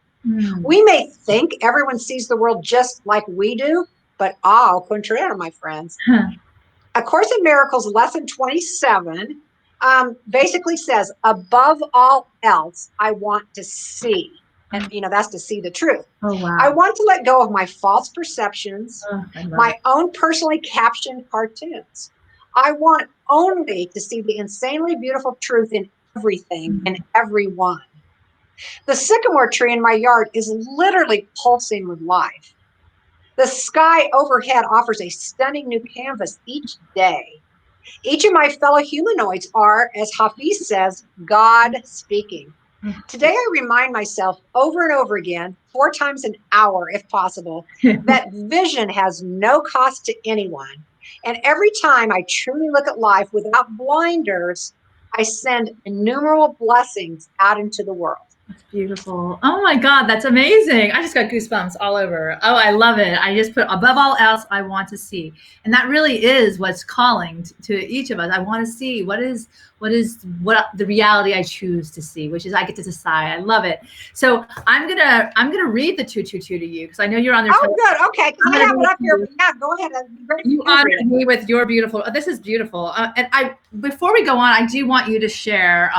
We may think everyone sees the world just like we do, but au contraire, my friends. A Course in Miracles, lesson 27, basically says, above all else, I want to see. And, that's to see the truth. Oh, wow. I want to let go of my false perceptions, my own personally captioned cartoons. I want only to see the insanely beautiful truth in everything and everyone. The sycamore tree in my yard is literally pulsing with life. The sky overhead offers a stunning new canvas each day. Each of my fellow humanoids are, as Hafiz says, God speaking. Today, I remind myself over and over again, 4 times an hour, if possible, that vision has no cost to anyone. And every time I truly look at life without blinders, I send innumerable blessings out into the world. That's beautiful. Oh my God, that's amazing. I just got goosebumps all over. Oh, I love it. I just put above all else, I want to see. And that really is what's calling to each of us. I want to see what the reality I choose to see, which is I get to decide. I love it. So I'm gonna read the 222 to you because I know you're on there. Oh, good. Okay. I have it up here. Yeah, go ahead. You honored me with your beautiful. This is beautiful. And before we go on, I do want you to share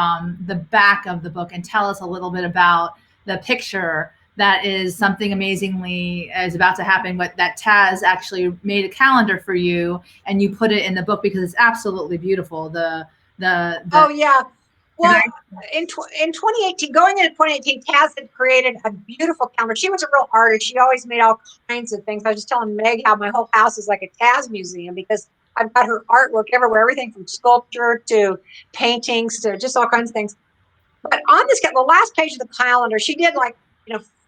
the back of the book and tell us a little bit about the picture that is something amazingly is about to happen, but that Taz actually made a calendar for you and you put it in the book because it's absolutely beautiful. Oh yeah. Well, in 2018, going into 2018, Taz had created a beautiful calendar. She was a real artist. She always made all kinds of things. I was just telling Meg how my whole house is like a Taz museum because I've got her artwork everywhere, everything from sculpture to paintings to just all kinds of things. But on this, the last page of the calendar, she did like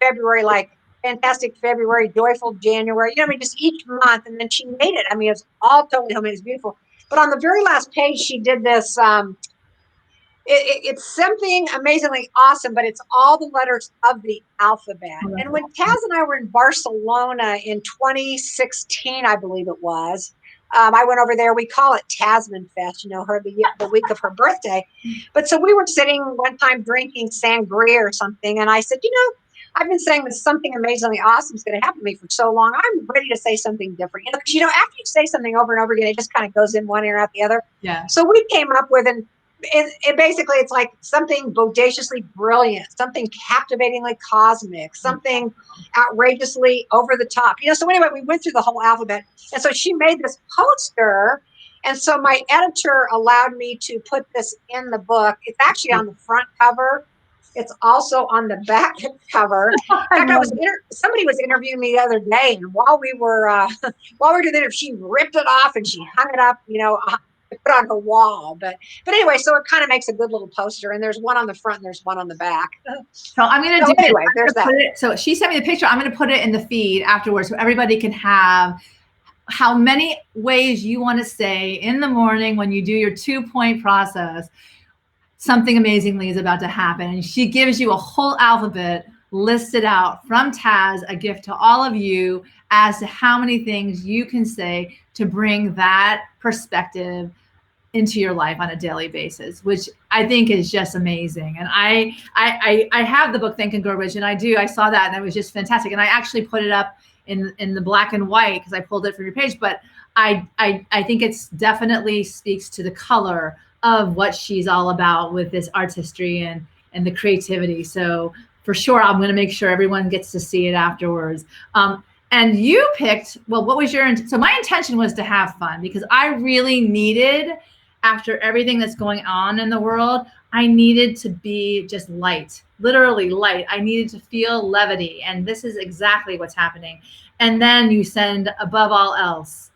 February, like fantastic February, joyful January, just each month. And then she made it. I mean, it's all totally homemade. It's beautiful. But on the very last page, she did this, it's something amazingly awesome, but it's all the letters of the alphabet. And when Taz and I were in Barcelona in 2016, I believe it was, I went over there. We call it Tasman Fest, the week of her birthday. But so we were sitting one time drinking sangria or something. And I said, I've been saying that something amazingly awesome is going to happen to me for so long. I'm ready to say something different. Because, after you say something over and over again, it just kind of goes in one ear out the other. Yeah. So we came up with it's like something bodaciously brilliant, something captivatingly cosmic, something outrageously over the top. So anyway, we went through the whole alphabet. And so she made this poster. And so my editor allowed me to put this in the book. It's actually on the front cover. It's also on the back cover. In fact, somebody was interviewing me the other day, and while we were doing the interview, she ripped it off and she hung it up, put on her wall. But anyway, so it kind of makes a good little poster. And there's one on the front and there's one on the back. So I'm going to do anyway. There's that. So she sent me the picture. I'm going to put it in the feed afterwards, so everybody can have how many ways you want to say in the morning when you do your 2-point process. Something amazingly is about to happen. And she gives you a whole alphabet listed out from Taz, a gift to all of you as to how many things you can say to bring that perspective into your life on a daily basis, which I think is just amazing. And I have the book Think and Grow Rich, and I saw that and it was just fantastic. And I actually put it up in the black and white because I pulled it from your page, but I think it's definitely speaks to the color of what she's all about with this artistry and the creativity. So for sure, I'm going to make sure everyone gets to see it afterwards. And you picked, well, what was so my intention was to have fun because I really needed, after everything that's going on in the world, I needed to be just light, literally light. I needed to feel levity. And this is exactly what's happening. And then you send above all else,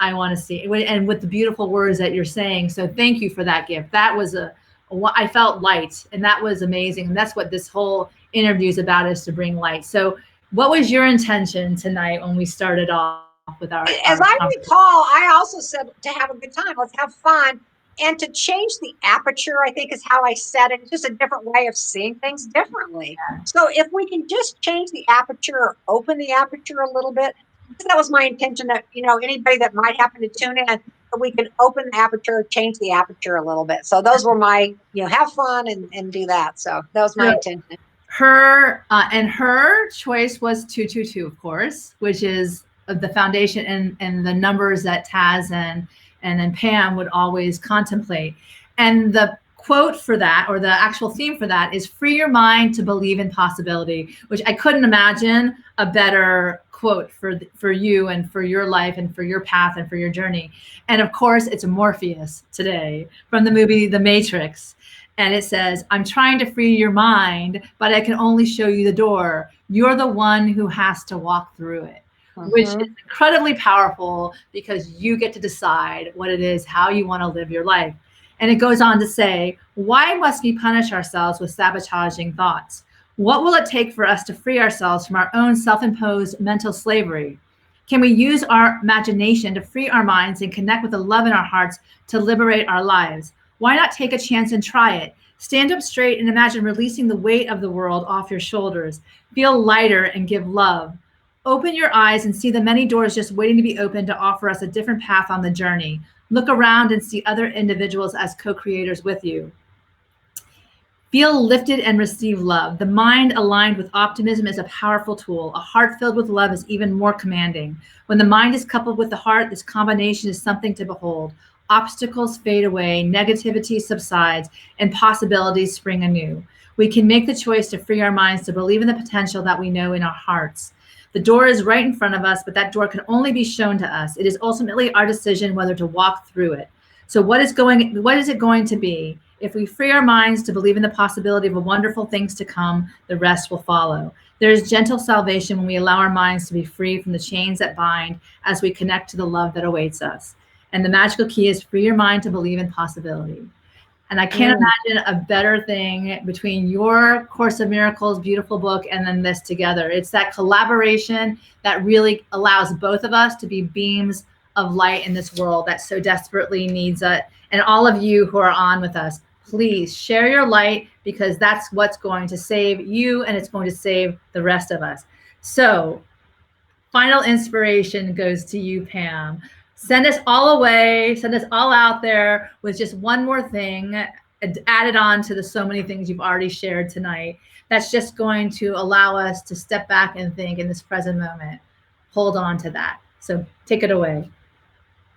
I want to see, and with the beautiful words that you're saying. So thank you for that gift. That was I felt light, and that was amazing. And that's what this whole interview is about, is to bring light. So what was your intention tonight when we started off with our As I recall, I also said to have a good time, let's have fun. And to change the aperture, I think is how I said it. It's just a different way of seeing things differently. Yeah. So if we can just change the aperture or open the aperture a little bit, that was my intention, that, anybody that might happen to tune in, that we can open the aperture, change the aperture a little bit. So those were my, have fun and do that. So that was my intention. Her choice was 222, of course, which is the foundation and the numbers that Taz and then Pam would always contemplate. And the quote for that, or the actual theme for that, is free your mind to believe in possibility, which I couldn't imagine a better quote for you and for your life and for your path and for your journey. And of course, it's Morpheus today from the movie The Matrix. And it says, I'm trying to free your mind, but I can only show you the door. You're the one who has to walk through it. Which is incredibly powerful because you get to decide what it is, how you want to live your life. And it goes on to say, why must we punish ourselves with sabotaging thoughts? What will it take for us to free ourselves from our own self-imposed mental slavery? Can we use our imagination to free our minds and connect with the love in our hearts to liberate our lives? Why not take a chance and try it? Stand up straight and imagine releasing the weight of the world off your shoulders. Feel lighter and give love. Open your eyes and see the many doors just waiting to be opened to offer us a different path on the journey. Look around and see other individuals as co-creators with you. Feel lifted and receive love. The mind aligned with optimism is a powerful tool. A heart filled with love is even more commanding. When the mind is coupled with the heart, this combination is something to behold. Obstacles fade away, negativity subsides, and possibilities spring anew. We can make the choice to free our minds to believe in the potential that we know in our hearts. The door is right in front of us, but that door can only be shown to us. It is ultimately our decision whether to walk through it. So what is it going to be? If we free our minds to believe in the possibility of wonderful things to come, the rest will follow. There is gentle salvation when we allow our minds to be free from the chains that bind as we connect to the love that awaits us. And the magical key is free your mind to believe in possibility. And I can't imagine a better thing between your Course of Miracles, beautiful book, and then this together. It's that collaboration that really allows both of us to be beams of light in this world that so desperately needs it. And all of you who are on with us, please share your light, because that's what's going to save you, and it's going to save the rest of us. So final inspiration goes to you, Pam. Send us all away, send us all out there with just one more thing added on to the so many things you've already shared tonight. That's just going to allow us to step back and think in this present moment. Hold on to that. So take it away.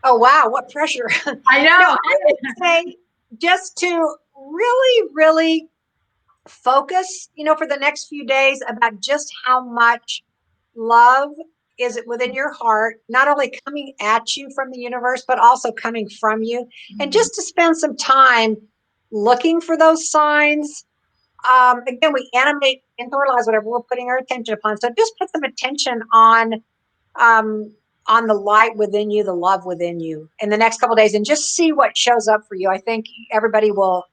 Oh, wow. What pressure. I know. I would say just to really, really focus, for the next few days about just how much love is it within your heart, not only coming at you from the universe, but also coming from you. And just to spend some time looking for those signs. Again, we animate, internalize whatever we're putting our attention upon. So just put some attention on the light within you, the love within you in the next couple of days, and just see what shows up for you. I think everybody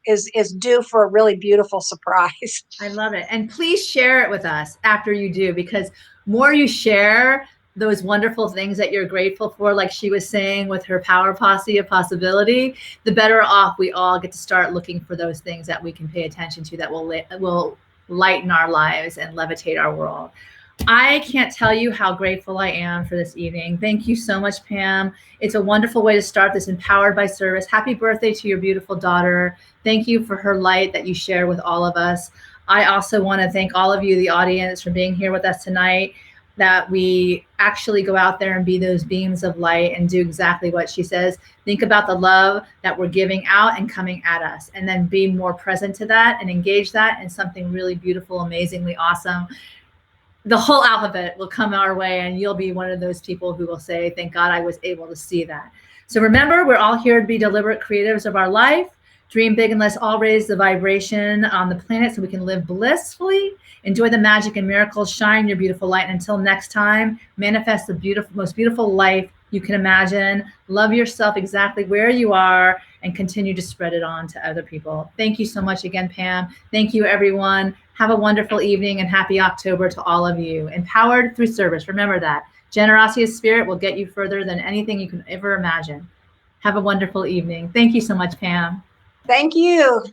is due for a really beautiful surprise. I love it. And please share it with us after you do, because more you share those wonderful things that you're grateful for, like she was saying with her power posse of possibility, the better off we all get to start looking for those things that we can pay attention to that will lighten our lives and levitate our world. I can't tell you how grateful I am for this evening. Thank you so much, Pam. It's a wonderful way to start this Empowered by Service. Happy birthday to your beautiful daughter. Thank you for her light that you share with all of us. I also want to thank all of you, the audience, for being here with us tonight, that we actually go out there and be those beams of light and do exactly what she says. Think about the love that we're giving out and coming at us, and then be more present to that and engage that in something really beautiful, amazingly awesome. The whole alphabet will come our way, and you'll be one of those people who will say, thank God I was able to see that. So remember, we're all here to be deliberate creatives of our life. Dream big and let's all raise the vibration on the planet so we can live blissfully. Enjoy the magic and miracles. Shine your beautiful light. And until next time, manifest the most beautiful life you can imagine. Love yourself exactly where you are and continue to spread it on to other people. Thank you so much again, Pam. Thank you, everyone. Have a wonderful evening and happy October to all of you. Empowered through service. Remember that. Generosity of spirit will get you further than anything you can ever imagine. Have a wonderful evening. Thank you so much, Pam. Thank you.